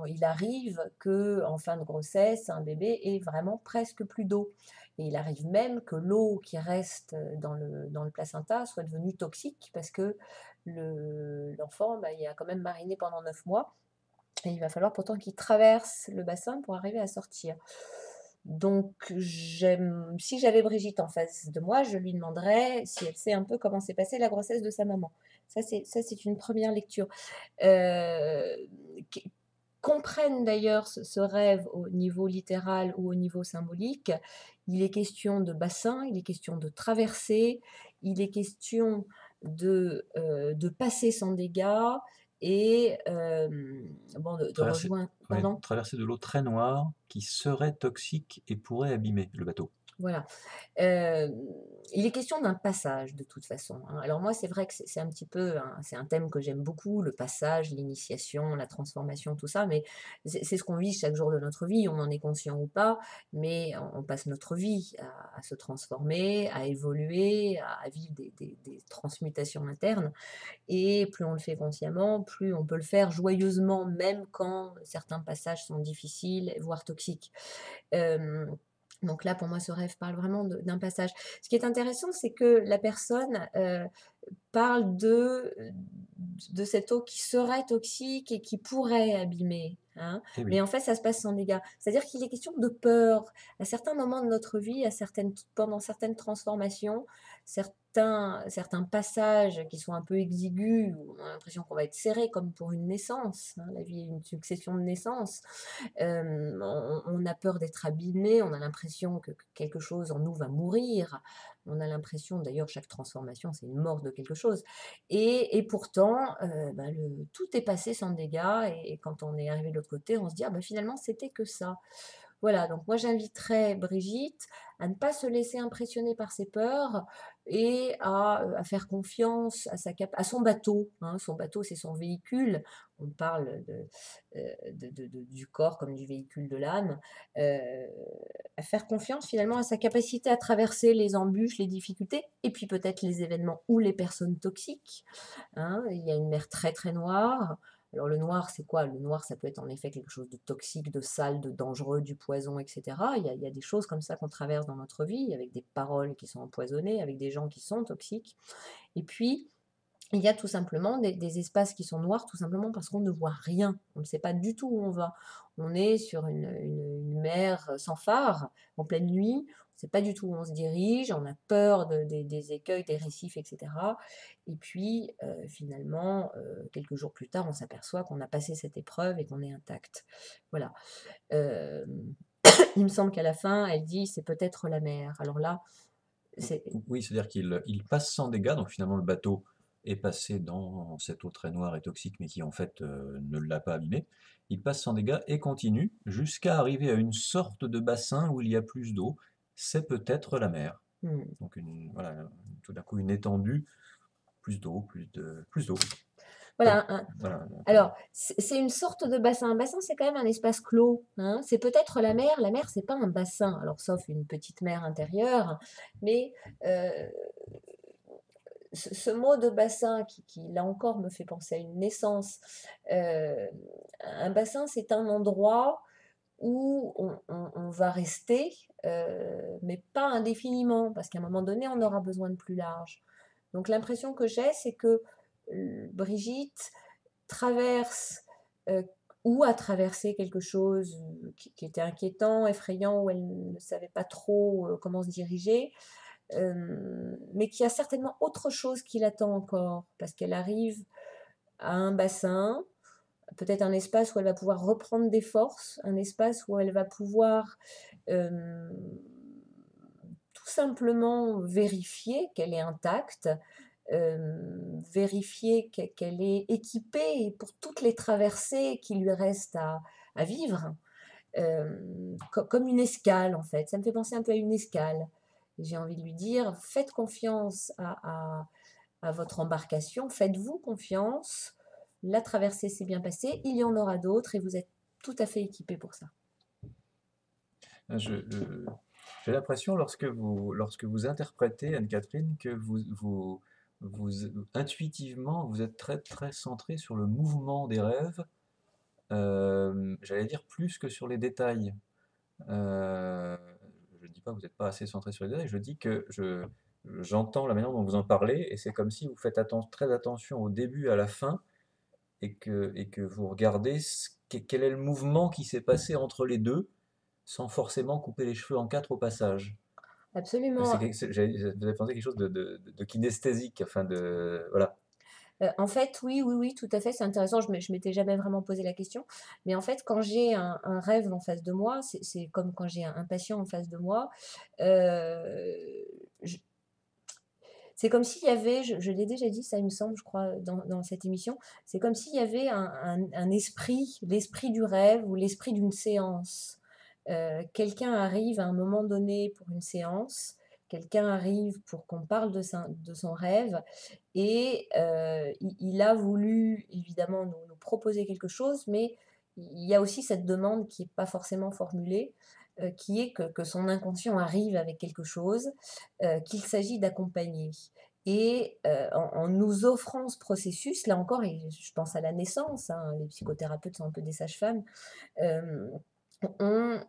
il arrive que en fin de grossesse, un bébé ait vraiment presque plus d'eau. Et il arrive même que l'eau qui reste dans le placenta soit devenue toxique parce que l'enfant, il a quand même mariné pendant 9 mois. Et il va falloir pourtant qu'il traverse le bassin pour arriver à sortir. Donc, si j'avais Brigitte en face de moi, je lui demanderais si elle sait un peu comment s'est passée la grossesse de sa maman. Ça, c'est une première lecture. Euh, Comprennent d'ailleurs ce rêve au niveau littéral ou au niveau symbolique. Il est question de bassin, il est question de traversée, il est question de passer sans dégâts et de rejoindre. Pardon. Traverser de l'eau très noire qui serait toxique et pourrait abîmer le bateau. Voilà. Il est question d'un passage de toute façon, hein. Alors moi, c'est vrai que c'est un petit peu, c'est un thème que j'aime beaucoup, le passage, l'initiation, la transformation, tout ça, mais c'est ce qu'on vit chaque jour de notre vie, on en est conscient ou pas, mais on passe notre vie à se transformer, à évoluer, à vivre des transmutations internes, et plus on le fait consciemment, plus on peut le faire joyeusement, même quand certains passages sont difficiles, voire toxiques. Donc là, pour moi, ce rêve parle vraiment d'un passage. Ce qui est intéressant, c'est que la personne parle de cette eau qui serait toxique et qui pourrait abîmer, hein. Eh oui. Mais en fait, ça se passe sans dégâts. C'est-à-dire qu'il est question de peur. À certains moments de notre vie, pendant certaines transformations, certains passages qui sont un peu exigus, où on a l'impression qu'on va être serré comme pour une naissance, hein, la vie est une succession de naissances. On a peur d'être abîmé, on a l'impression que quelque chose en nous va mourir. On a l'impression, d'ailleurs, chaque transformation, c'est une mort de quelque chose. Et pourtant, bah, tout est passé sans dégâts. Et quand on est arrivé de l'autre côté, on se dit, ah, bah, finalement, c'était que ça. Voilà, donc moi j'inviterais Brigitte à ne pas se laisser impressionner par ses peurs et à faire confiance à son bateau, hein. Son bateau, c'est son véhicule. On parle du corps comme du véhicule de l'âme. Euh, à faire confiance finalement à sa capacité à traverser les embûches, les difficultés, et puis peut-être les événements ou les personnes toxiques, hein. Il y a une mer très très noire. Alors le noir, c'est quoi? Le noir, ça peut être en effet quelque chose de toxique, de sale, de dangereux, du poison, etc. Il y a des choses comme ça qu'on traverse dans notre vie, avec des paroles qui sont empoisonnées, avec des gens qui sont toxiques. Et puis, il y a tout simplement des espaces qui sont noirs, tout simplement parce qu'on ne voit rien. On ne sait pas du tout où on va. On est sur une mer sans phare, en pleine nuit. On ne sait pas du tout où on se dirige. On a peur des écueils, des récifs, etc. Et puis, finalement, quelques jours plus tard, on s'aperçoit qu'on a passé cette épreuve et qu'on est intact. Voilà. Euh, il me semble qu'à la fin, elle dit, c'est peut-être la mer. Alors là, c'est... Oui, c'est-à-dire qu'il passe sans dégâts, donc finalement le bateau est passé dans cette eau très noire et toxique, mais qui en fait ne l'a pas abîmé. Il passe sans dégâts et continue jusqu'à arriver à une sorte de bassin où il y a plus d'eau. C'est peut-être la mer. Hmm. Donc voilà, tout d'un coup une étendue, plus d'eau. Voilà, Voilà. alors, c'est une sorte de bassin. Un bassin, c'est quand même un espace clos, hein. C'est peut-être la mer. La mer, c'est pas un bassin, alors sauf une petite mer intérieure. Mais euh, ce mot de bassin, qui là encore me fait penser à une naissance, un bassin, c'est un endroit où on va rester, mais pas indéfiniment, parce qu'à un moment donné, on aura besoin de plus large. Donc l'impression que j'ai, c'est que Brigitte traverse ou a traversé quelque chose qui était inquiétant, effrayant, où elle ne savait pas trop comment se diriger, mais qui a certainement autre chose qui l'attend encore, parce qu'elle arrive à un bassin, peut-être un espace où elle va pouvoir reprendre des forces, un espace où elle va pouvoir euh, tout simplement vérifier qu'elle est intacte, vérifier qu'elle est équipée pour toutes les traversées qui lui restent à vivre, comme une escale en fait. Ça me fait penser un peu à une escale. J'ai envie de lui dire, faites confiance à votre embarcation, faites-vous confiance, la traversée s'est bien passée, il y en aura d'autres et vous êtes tout à fait équipé pour ça. J'ai l'impression, lorsque vous interprétez, Anne-Catherine, que intuitivement, vous êtes très, très centré sur le mouvement des rêves, j'allais dire plus que sur les détails. Euh, je ne dis pas que vous n'êtes pas assez centré sur les détails, je dis que j'entends la manière dont vous en parlez, et c'est comme si vous faites très attention au début à la fin, et que vous regardez quel est le mouvement qui s'est passé entre les deux, sans forcément couper les cheveux en quatre au passage. Absolument. J'avais pensé quelque chose de kinesthésique, enfin voilà. En fait, oui, oui, oui, tout à fait, c'est intéressant. Je m'étais jamais vraiment posé la question. Mais en fait, quand j'ai un rêve en face de moi, c'est comme quand j'ai un patient en face de moi. euh, je- c'est comme s'il y avait, je l'ai déjà dit, ça il me semble, je crois, dans cette émission, c'est comme s'il y avait un esprit, l'esprit du rêve ou l'esprit d'une séance. Quelqu'un arrive à un moment donné pour une séance, quelqu'un arrive pour qu'on parle de son rêve, et il a voulu évidemment nous proposer quelque chose, mais il y a aussi cette demande qui n'est pas forcément formulée, qui est que son inconscient arrive avec quelque chose qu'il s'agit d'accompagner. Et en nous offrant ce processus, là encore, et je pense à la naissance, hein, les psychothérapeutes sont un peu des sages-femmes, euh, on,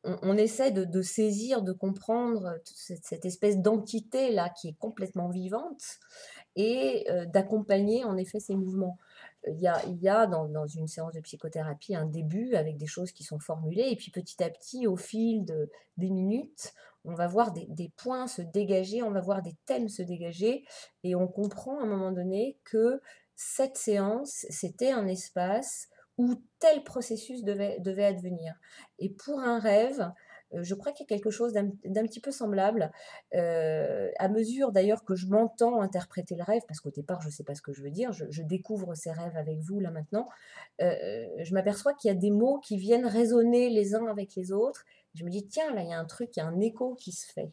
on essaie de saisir, de comprendre cette espèce d'entité-là qui est complètement vivante et d'accompagner en effet ces mouvements. il y a dans une séance de psychothérapie un début avec des choses qui sont formulées et puis petit à petit, au fil des minutes, on va voir des points se dégager, on va voir des thèmes se dégager et on comprend à un moment donné que cette séance, c'était un espace où tel processus devait advenir. Et pour un rêve, je crois qu'il y a quelque chose d'un petit peu semblable. À mesure d'ailleurs que je m'entends interpréter le rêve, parce qu'au départ je ne sais pas ce que je veux dire, je découvre ces rêves avec vous là maintenant, je m'aperçois qu'il y a des mots qui viennent résonner les uns avec les autres. Je me dis: «Tiens, là, il y a un truc, il y a un écho qui se fait»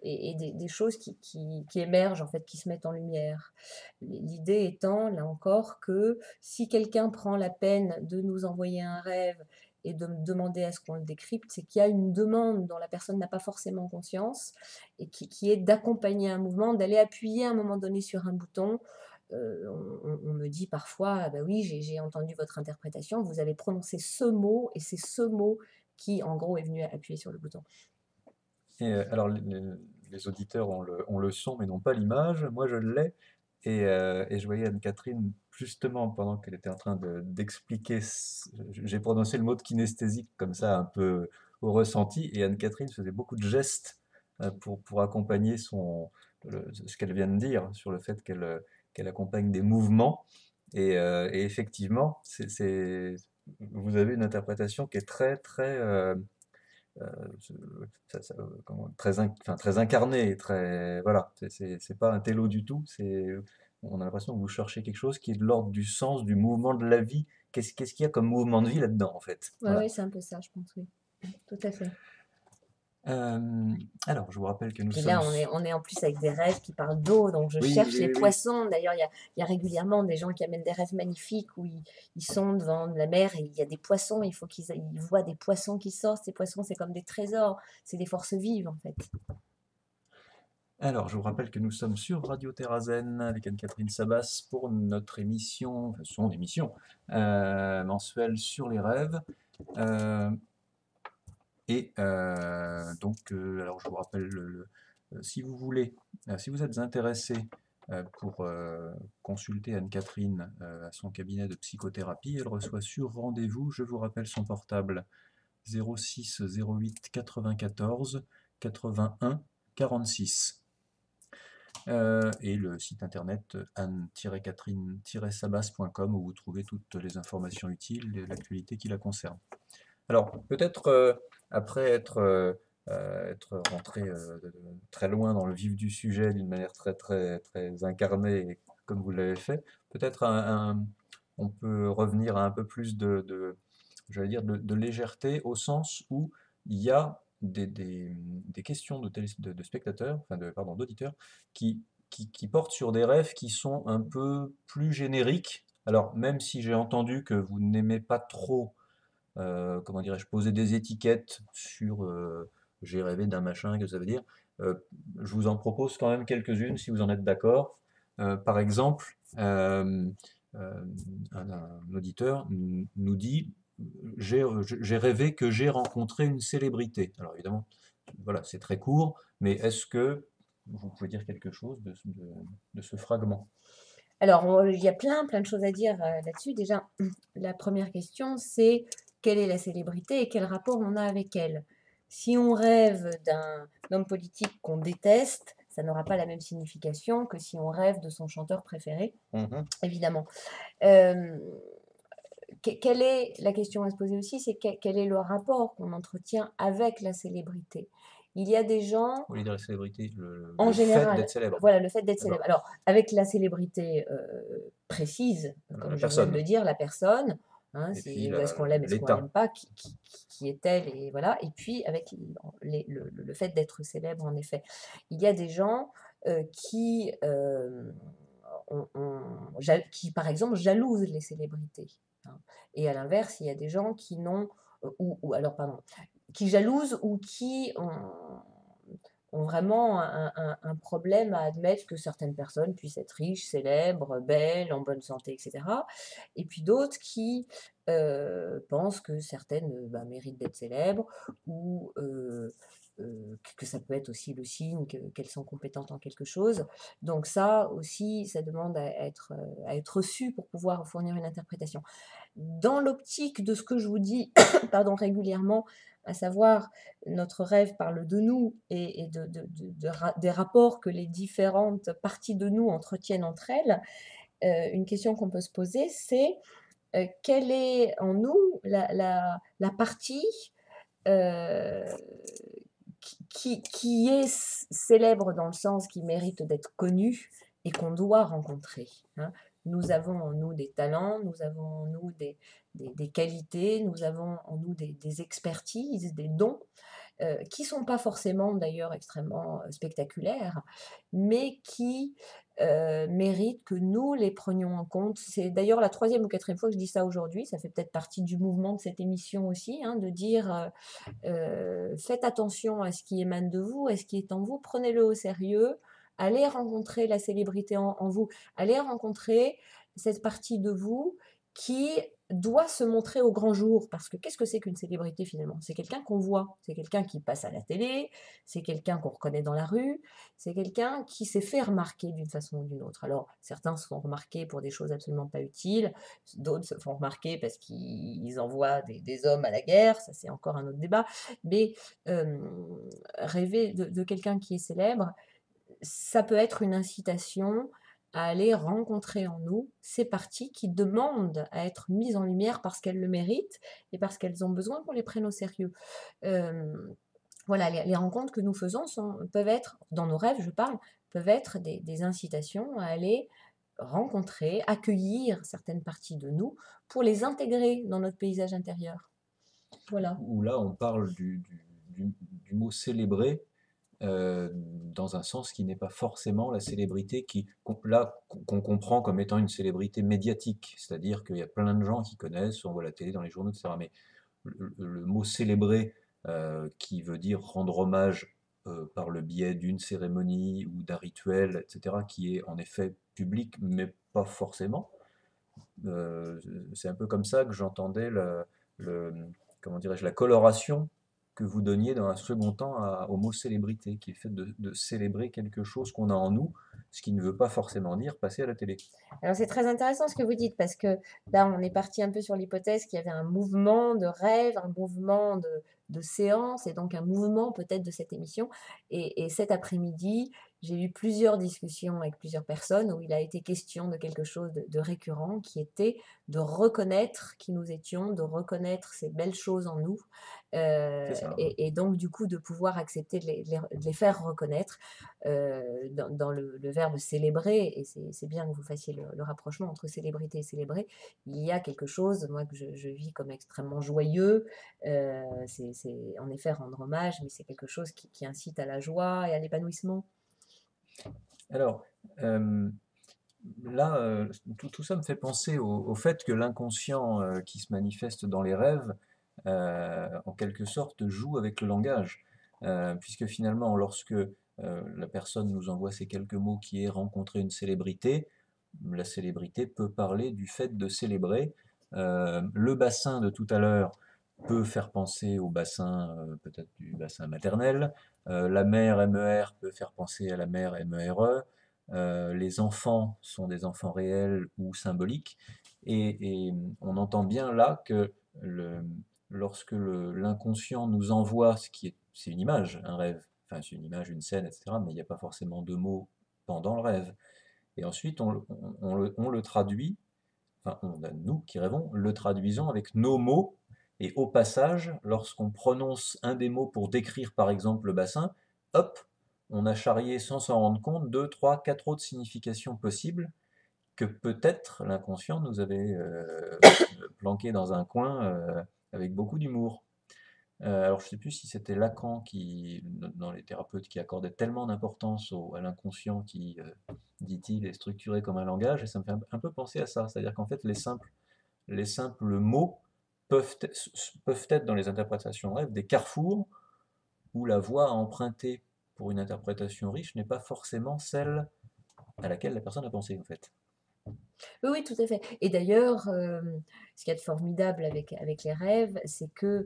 et des choses qui émergent en fait, qui se mettent en lumière. L'idée étant, là encore, que si quelqu'un prend la peine de nous envoyer un rêve et de me demander à ce qu'on le décrypte, c'est qu'il y a une demande dont la personne n'a pas forcément conscience et qui est d'accompagner un mouvement, d'aller appuyer à un moment donné sur un bouton. On me dit parfois: «Ah bah oui, j'ai entendu votre interprétation, vous avez prononcé ce mot et c'est ce mot qui, en gros, est venu appuyer sur le bouton». Et alors, les auditeurs ont le son, mais n'ont pas l'image. Moi, je l'ai. Et je voyais Anne-Catherine, justement, pendant qu'elle était en train d'expliquer. J'ai prononcé le mot de kinesthésique comme ça, un peu au ressenti. Et Anne-Catherine faisait beaucoup de gestes pour accompagner ce qu'elle vient de dire sur le fait qu'elle accompagne des mouvements. Et effectivement, vous avez une interprétation qui est très, très. Euh, enfin, très incarné, très, voilà, c'est pas un télo du tout, on a l'impression que vous cherchez quelque chose qui est de l'ordre du sens, du mouvement de la vie. Qu'est-ce qu'il y a comme mouvement de vie là-dedans, en fait? Ouais, Voilà. ouais, c'est un peu ça, je pense, oui. Tout à fait. Euh, alors, je vous rappelle que nous Puis sommes... là, on est en plus avec des rêves qui parlent d'eau, donc je Oui, cherche oui, les oui, oui. poissons. D'ailleurs, il y a régulièrement des gens qui amènent des rêves magnifiques où ils sont devant la mer et il y a des poissons. Il faut ils voient des poissons qui sortent. Ces poissons, c'est comme des trésors, c'est des forces vives en fait. Alors, je vous rappelle que nous sommes sur Radio Terrazen avec Anne-Catherine Sabas pour notre émission, enfin, son émission mensuelle sur les rêves. Euh, alors je vous rappelle, si vous voulez, si vous êtes intéressé pour consulter Anne-Catherine à son cabinet de psychothérapie, elle reçoit sur rendez-vous, je vous rappelle son portable 06 08 94 81 46. Et le site internet anne-catherine-sabas.com où vous trouvez toutes les informations utiles et l'actualité qui la concerne. Alors, peut-être après être rentré très loin dans le vif du sujet d'une manière très, très, très incarnée, comme vous l'avez fait, peut-être on peut revenir à un peu plus j'allais dire, de légèreté, au sens où il y a des questions de spectateurs, enfin pardon, d'auditeurs, qui portent sur des rêves qui sont un peu plus génériques. Alors, même si j'ai entendu que vous n'aimez pas trop comment dirais-je, poser des étiquettes sur j'ai rêvé d'un machin, que ça veut dire. Euh, je vous en propose quand même quelques-unes si vous en êtes d'accord. Par exemple, un auditeur nous dit j'ai rêvé que j'ai rencontré une célébrité. Alors évidemment, voilà, c'est très court, mais est-ce que vous pouvez dire quelque chose de ce fragment? Alors, il y a plein de choses à dire là-dessus. Déjà, la première question, c'est quelle est la célébrité et quel rapport on a avec elle? Si on rêve d'un homme politique qu'on déteste, ça n'aura pas la même signification que si on rêve de son chanteur préféré, Mhm. évidemment. Euh, Quelle est la question à se poser aussi, c'est quel est le rapport qu'on entretient avec la célébrité? Il y a des gens, Vous voulez dire la célébrité, en le fait d'être général, célèbre. voilà, le fait d'être célèbre. D'accord. Alors, avec la célébrité précise, comme La je viens de personne. le dire, la personne, hein, Et puis est-ce qu'on l'aime, est-ce qu'on l'aime l'État. pas, qui est-elle, et voilà. Et puis, avec le fait d'être célèbre, en effet. Il y a des gens qui, qui, par exemple, jalousent les célébrités, hein. Et à l'inverse, il y a des gens qui n'ont, ou alors, pardon, qui jalousent ou qui ont vraiment un problème à admettre que certaines personnes puissent être riches, célèbres, belles, en bonne santé, etc. Et puis d'autres qui pensent que certaines méritent d'être célèbres ou que puisque ça peut être aussi le signe qu'elles sont compétentes en quelque chose. Donc ça aussi, ça demande à être reçu pour pouvoir fournir une interprétation. Dans l'optique de ce que je vous dis pardon, régulièrement, à savoir notre rêve parle de nous et des rapports que les différentes parties de nous entretiennent entre elles, une question qu'on peut se poser, c'est quelle est en nous la partie euh, qui est célèbre dans le sens qui mérite d'être connue et qu'on doit rencontrer, hein. Nous avons en nous des talents, nous avons en nous des qualités, nous avons en nous des expertises, des dons, qui ne sont pas forcément d'ailleurs extrêmement spectaculaires, mais qui méritent que nous les prenions en compte. C'est d'ailleurs la troisième ou quatrième fois que je dis ça aujourd'hui, ça fait peut-être partie du mouvement de cette émission aussi, hein, de dire faites attention à ce qui émane de vous, à ce qui est en vous, prenez-le au sérieux, allez rencontrer la célébrité en vous, allez rencontrer cette partie de vous qui doit se montrer au grand jour. Parce que qu'est-ce que c'est qu'une célébrité finalement? C'est quelqu'un qu'on voit, c'est quelqu'un qui passe à la télé, c'est quelqu'un qu'on reconnaît dans la rue, c'est quelqu'un qui s'est fait remarquer d'une façon ou d'une autre. Alors certains se font remarquer pour des choses absolument pas utiles, d'autres se font remarquer parce qu'ils envoient des hommes à la guerre, ça c'est encore un autre débat, mais rêver de quelqu'un qui est célèbre, ça peut être une incitation à aller rencontrer en nous ces parties qui demandent à être mises en lumière parce qu'elles le méritent et parce qu'elles ont besoin qu'on les prenne au sérieux. Euh, voilà, les rencontres que nous faisons peuvent être, dans nos rêves je parle, peuvent être des incitations à aller rencontrer, accueillir certaines parties de nous pour les intégrer dans notre paysage intérieur. Voilà. Où là, on parle du mot célébrer dans un sens qui n'est pas forcément la célébrité qu'on comprend comme étant une célébrité médiatique, c'est-à-dire qu'il y a plein de gens qui connaissent, on voit la télé dans les journaux, etc. Mais le mot célébrer, qui veut dire rendre hommage par le biais d'une cérémonie ou d'un rituel, etc., qui est en effet public, mais pas forcément. Euh, c'est un peu comme ça que j'entendais le- comment dirais-je, la coloration que vous donniez dans un second temps au mot célébrité, qui est le fait de célébrer quelque chose qu'on a en nous, ce qui ne veut pas forcément dire passer à la télé. Alors c'est très intéressant ce que vous dites parce que là on est parti un peu sur l'hypothèse qu'il y avait un mouvement de rêve, un mouvement de séance et donc un mouvement peut-être de cette émission. Et cet après-midi, j'ai eu plusieurs discussions avec plusieurs personnes où il a été question de quelque chose de récurrent qui était de reconnaître qui nous étions, de reconnaître ces belles choses en nous C'est ça. et donc du coup de pouvoir accepter de les faire reconnaître dans le verbe célébrer, et c'est bien que vous fassiez le rapprochement entre célébrité et célébrer, il y a quelque chose, moi, que je vis comme extrêmement joyeux, c'est en effet rendre hommage, mais c'est quelque chose qui incite à la joie et à l'épanouissement. Alors, là, tout ça me fait penser au fait que l'inconscient qui se manifeste dans les rêves, en quelque sorte, joue avec le langage. Puisque finalement, lorsque la personne nous envoie ces quelques mots qui est rencontrer une célébrité, la célébrité peut parler du fait de célébrer. Le bassin de tout à l'heure peut faire penser au bassin, peut-être du bassin maternel. La mère MER peut faire penser à la mère MERE. Les enfants sont des enfants réels ou symboliques. Et on entend bien là que le, lorsque l'inconscient nous envoie c'est une image, un rêve, enfin c'est une image, une scène, etc., mais il n'y a pas forcément de mots pendant le rêve. Et ensuite, on le traduit, enfin, nous qui rêvons, le traduisons avec nos mots. Et au passage, lorsqu'on prononce un des mots pour décrire par exemple le bassin, hop, on a charrié sans s'en rendre compte deux, trois, quatre autres significations possibles que peut-être l'inconscient nous avait planqué dans un coin avec beaucoup d'humour. Alors je ne sais plus si c'était Lacan dans les thérapeutes, qui accordait tellement d'importance à l'inconscient qui, dit-il, est structuré comme un langage, et ça me fait un peu penser à ça. C'est-à-dire qu'en fait, les simples mots peuvent être dans les interprétations de rêve des carrefours où la voie à emprunter pour une interprétation riche n'est pas forcément celle à laquelle la personne a pensé, en fait. Oui, oui, tout à fait. Et d'ailleurs, ce qu'il y a de formidable avec les rêves, c'est que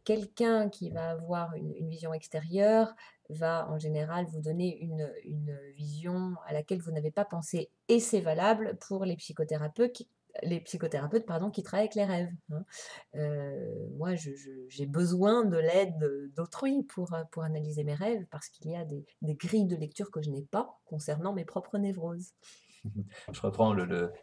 quelqu'un qui va avoir une vision extérieure va en général vous donner une vision à laquelle vous n'avez pas pensé. Et c'est valable pour les psychothérapeutes pardon, qui travaillent avec les rêves. Hein. Moi, j'ai besoin de l'aide d'autrui pour analyser mes rêves parce qu'il y a des grilles de lecture que je n'ai pas concernant mes propres névroses. Je reprends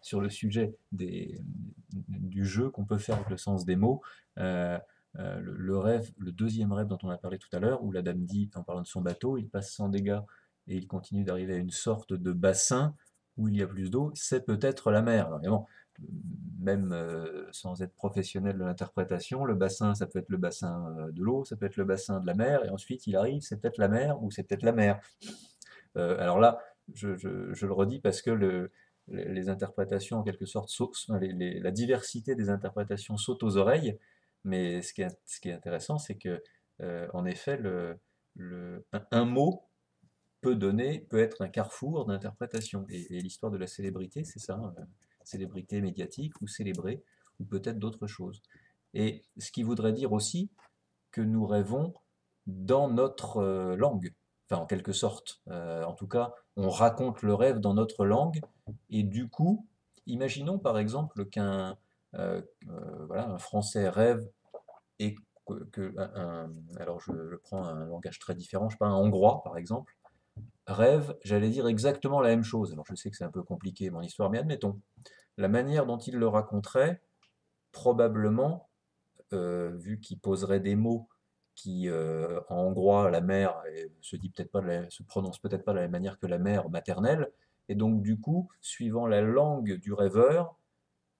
sur le sujet du jeu qu'on peut faire avec le sens des mots. Euh, le rêve, le deuxième rêve dont on a parlé tout à l'heure, où la dame dit, en parlant de son bateau, il passe sans dégâts et il continue d'arriver à une sorte de bassin où il y a plus d'eau, c'est peut-être la mer. Alors, évidemment, même sans être professionnel de l'interprétation, le bassin, ça peut être le bassin de l'eau, ça peut être le bassin de la mer, et ensuite il arrive, c'est peut-être la mer ou c'est peut-être la mer. Alors là, je le redis parce que les interprétations, en quelque sorte, la diversité des interprétations saute aux oreilles, mais ce qui est intéressant, c'est que, en effet, un mot peut être un carrefour d'interprétation. Et l'histoire de la célébrité, c'est ça, hein, célébrité médiatique ou célébrée, ou peut-être d'autres choses. Et ce qui voudrait dire aussi que nous rêvons dans notre langue, enfin en quelque sorte. En tout cas, on raconte le rêve dans notre langue, et du coup, imaginons par exemple voilà, un Français rêve et alors je prends un langage très différent, je sais pas, un Hongrois par exemple, rêve, j'allais dire exactement la même chose. Alors je sais que c'est un peu compliqué mon histoire, mais admettons, la manière dont il le raconterait, probablement vu qu'il poserait des mots qui, en hongrois, la mère se prononce peut-être pas de la même manière que la mère maternelle, et donc du coup, suivant la langue du rêveur,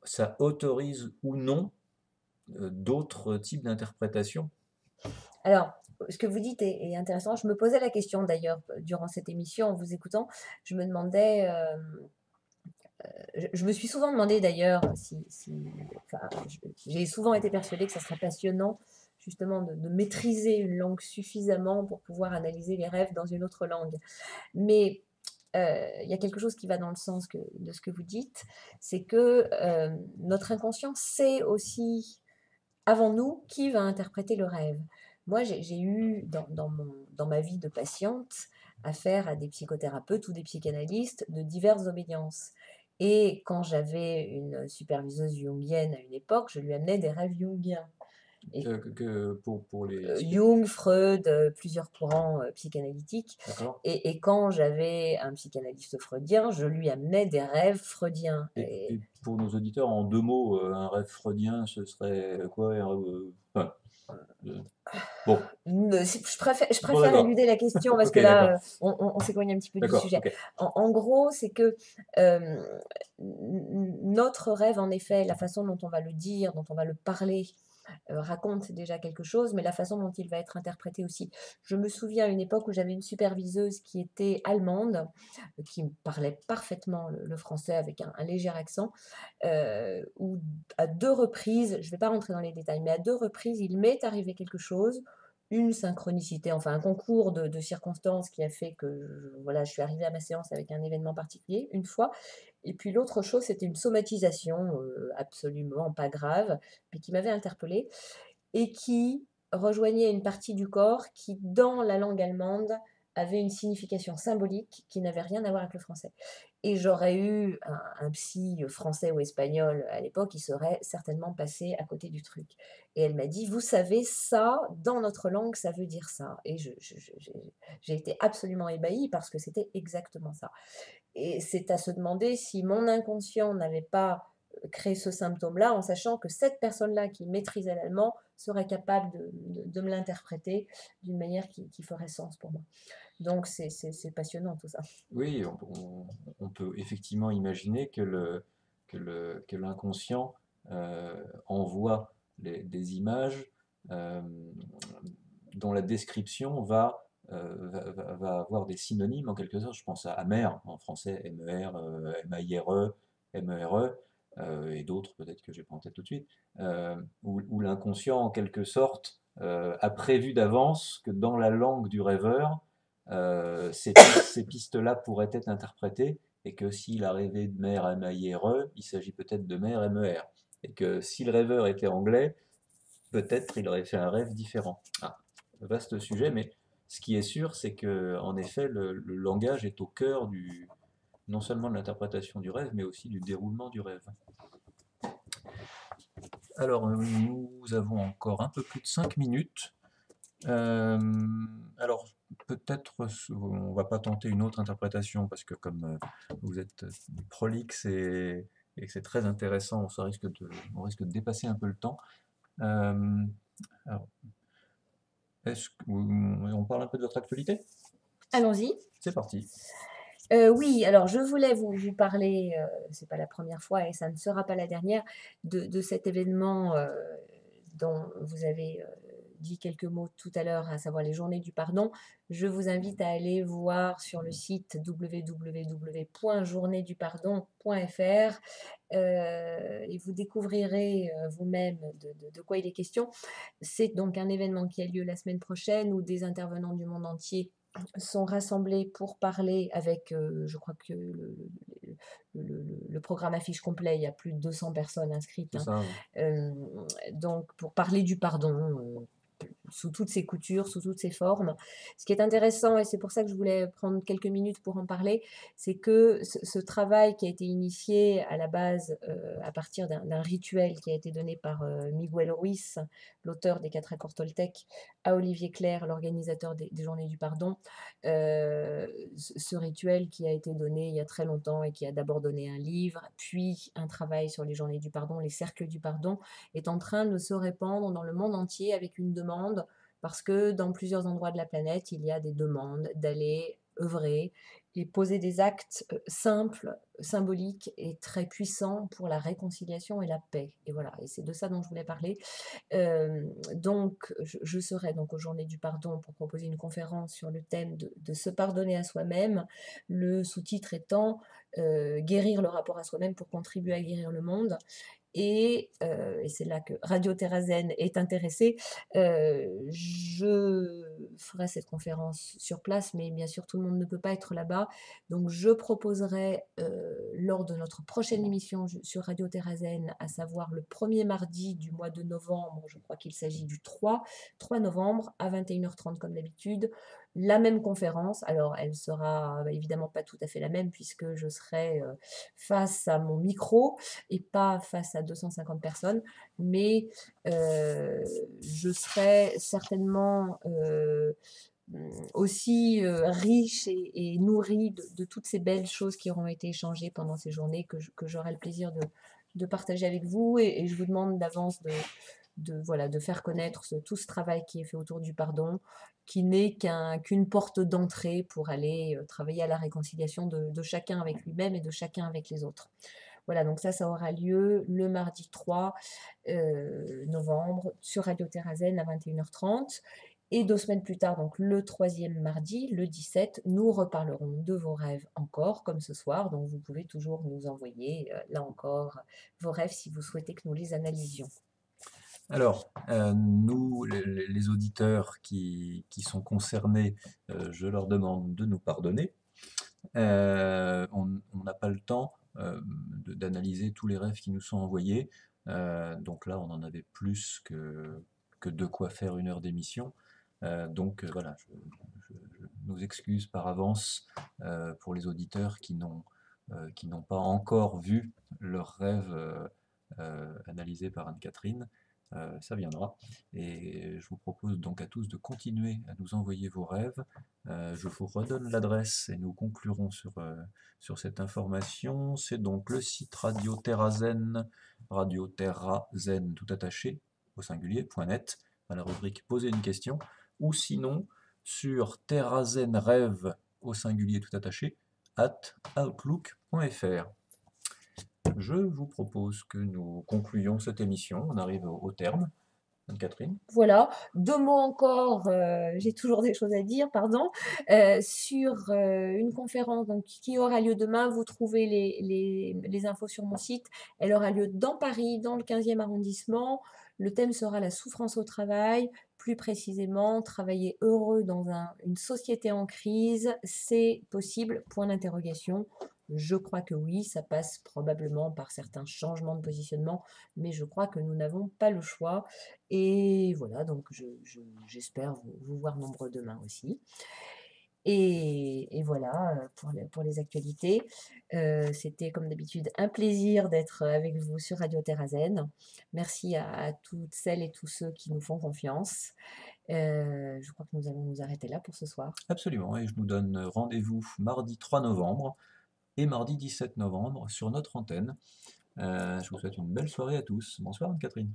ça autorise ou non d'autres types d'interprétations. Alors, ce que vous dites est intéressant. Je me posais la question d'ailleurs durant cette émission en vous écoutant. Je me demandais, je me suis souvent demandé d'ailleurs enfin, j'ai souvent été persuadée que ça serait passionnant justement de maîtriser une langue suffisamment pour pouvoir analyser les rêves dans une autre langue. Mais il y a quelque chose qui va dans le sens de ce que vous dites, c'est que notre inconscient sait aussi avant nous qui va interpréter le rêve. Moi, j'ai eu dans ma vie de patiente affaire à des psychothérapeutes ou des psychanalystes de diverses obédiences. Et quand j'avais une superviseuse jungienne à une époque, je lui amenais des rêves jungiens. Et Pour les Jung, Freud, plusieurs courants psychanalytiques. D'accord. Et quand j'avais un psychanalyste freudien, je lui amenais des rêves freudiens. Et pour nos auditeurs, en deux mots, un rêve freudien, ce serait quoi enfin, euh, bon, Je bon préfère d'accord. éluder la question parce Ok, que là, d'accord. on s'éloigne un petit peu du D'accord, sujet. ok. En gros, c'est que notre rêve, en effet, la façon dont on va le dire, dont on va le parler, raconte déjà quelque chose, mais la façon dont il va être interprété aussi. Je me souviens à une époque où j'avais une superviseuse qui était allemande, qui parlait parfaitement le français avec un léger accent, où à 2 reprises, je ne vais pas rentrer dans les détails, mais à 2 reprises, il m'est arrivé quelque chose, une synchronicité, enfin un concours de circonstances qui a fait que voilà, je suis arrivée à ma séance avec un événement particulier, une fois. Et puis l'autre chose, c'était une somatisation absolument pas grave, mais qui m'avait interpellée et qui rejoignait une partie du corps qui, dans la langue allemande, avait une signification symbolique qui n'avait rien à voir avec le français. Et j'aurais eu un psy français ou espagnol à l'époque, il serait certainement passé à côté du truc. Et elle m'a dit, vous savez, ça, dans notre langue, ça veut dire ça. Et j'ai été absolument ébahie parce que c'était exactement ça. Et c'est à se demander si mon inconscient n'avait pas créé ce symptôme-là, en sachant que cette personne-là qui maîtrisait l'allemand serait capable de me l'interpréter d'une manière qui ferait sens pour moi. Donc c'est passionnant tout ça. Oui, on peut effectivement imaginer que l'inconscient envoie des images euh, dont la description va avoir des synonymes en quelque sorte. Je pense à amer en français, M-E-R, M-A-I-R-E, M-E-R-E, et d'autres peut-être que j'ai pas en tête tout de suite, où l'inconscient en quelque sorte a prévu d'avance que dans la langue du rêveur, ces pistes-là pourraient être interprétées et que s'il a rêvé de mer M-A-I-R-E, il s'agit peut-être de mer M-E-R, et que si le rêveur était anglais, peut-être il aurait fait un rêve différent. Ah, vaste sujet, mais ce qui est sûr, c'est que en effet, le langage est au cœur non seulement de l'interprétation du rêve, mais aussi du déroulement du rêve. Alors, nous avons encore un peu plus de 5 minutes. Alors, peut-être, on va pas tenter une autre interprétation, parce que comme vous êtes prolixe et que c'est très intéressant, on risque de dépasser un peu le temps. Euh, alors, on parle un peu de votre actualité? Allons-y. C'est parti. Oui, alors je voulais vous parler, c'est pas la première fois et ça ne sera pas la dernière, de cet événement dont vous avez dit quelques mots tout à l'heure, à savoir les Journées du Pardon. Je vous invite à aller voir sur le site www.journéedupardon.fr et vous découvrirez vous-même de quoi il est question. C'est donc un événement qui a lieu la semaine prochaine où des intervenants du monde entier sont rassemblés pour parler avec, je crois que le programme affiche complet, il y a plus de 200 personnes inscrites, C'est hein. ça, oui. Donc pour parler du pardon, sous toutes ses coutures, sous toutes ses formes. Ce qui est intéressant, et c'est pour ça que je voulais prendre quelques minutes pour en parler, c'est que ce travail qui a été initié à la base à partir d'un rituel qui a été donné par Miguel Ruiz, l'auteur des 4 accords Toltec, à Olivier Clerc, l'organisateur des Journées du Pardon, ce rituel qui a été donné il y a très longtemps et qui a d'abord donné un livre, puis un travail sur les Journées du Pardon, les cercles du pardon, est en train de se répandre dans le monde entier avec une demande, parce que dans plusieurs endroits de la planète, il y a des demandes d'aller œuvrer et poser des actes simples, symboliques et très puissants pour la réconciliation et la paix. Et voilà, et c'est de ça dont je voulais parler. Donc, je serai donc aux Journées du Pardon pour proposer une conférence sur le thème de se pardonner à soi-même, le sous-titre étant guérir le rapport à soi-même pour contribuer à guérir le monde. Et c'est là que Radio Terrazen est intéressée. Je ferai cette conférence sur place, mais bien sûr, tout le monde ne peut pas être là-bas. Donc, je proposerai lors de notre prochaine émission sur Radio Terrazen, à savoir le premier mardi du mois de novembre, je crois qu'il s'agit du 3 novembre à 21h30 comme d'habitude, la même conférence. Alors, elle sera évidemment pas tout à fait la même puisque je serai face à mon micro et pas face à 250 personnes, mais je serai certainement aussi riche et nourrie de toutes ces belles choses qui auront été échangées pendant ces journées que j'aurai le plaisir de partager avec vous et je vous demande d'avance voilà, de faire connaître tout ce travail qui est fait autour du pardon, qui n'est qu'une porte d'entrée pour aller travailler à la réconciliation de chacun avec lui-même et de chacun avec les autres. Voilà, donc ça aura lieu le mardi 3 novembre sur Radio Terrazen à 21h30. Et 2 semaines plus tard, donc le 3e mardi, le 17, nous reparlerons de vos rêves encore, comme ce soir. Donc vous pouvez toujours nous envoyer, là encore, vos rêves si vous souhaitez que nous les analysions. Alors, nous, les auditeurs qui sont concernés, je leur demande de nous pardonner. On n'a pas le temps d'analyser tous les rêves qui nous sont envoyés. Donc là, on en avait plus que de quoi faire 1 heure d'émission. Donc voilà, je nous excuse par avance pour les auditeurs qui n'ont pas encore vu leurs rêves analysés par Anne-Catherine. Ça viendra. Et je vous propose donc à tous de continuer à nous envoyer vos rêves. Je vous redonne l'adresse et nous conclurons sur cette information. C'est donc le site Radio Terrazen, Radio Terrazen tout attaché au singulier.net, à la rubrique Poser une question, ou sinon sur terrazenrêve au singulier tout attaché @outlook.fr. Je vous propose que nous concluions cette émission. On arrive au terme. Anne-Catherine. Voilà, 2 mots encore, j'ai toujours des choses à dire, pardon, sur une conférence donc, qui aura lieu demain. Vous trouvez les infos sur mon site. Elle aura lieu dans Paris, dans le 15e arrondissement. Le thème sera la souffrance au travail, plus précisément travailler heureux dans une société en crise, c'est possible, point d'interrogation. Je crois que oui, ça passe probablement par certains changements de positionnement, mais je crois que nous n'avons pas le choix. Et voilà, donc j'espère vous voir nombreux demain aussi. Et voilà, pour les actualités. C'était comme d'habitude un plaisir d'être avec vous sur Radio Terrazen. Merci à toutes celles et tous ceux qui nous font confiance. Je crois que nous allons nous arrêter là pour ce soir. Absolument, et je nous donne rendez-vous mardi 3 novembre et mardi 17 novembre sur notre antenne. Je vous souhaite une belle soirée à tous. Bonsoir Anne-Catherine.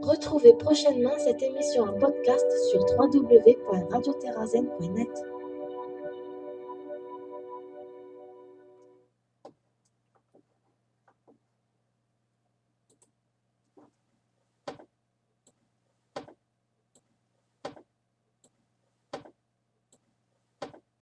Retrouvez prochainement cette émission en podcast sur www.radioterrazen.net.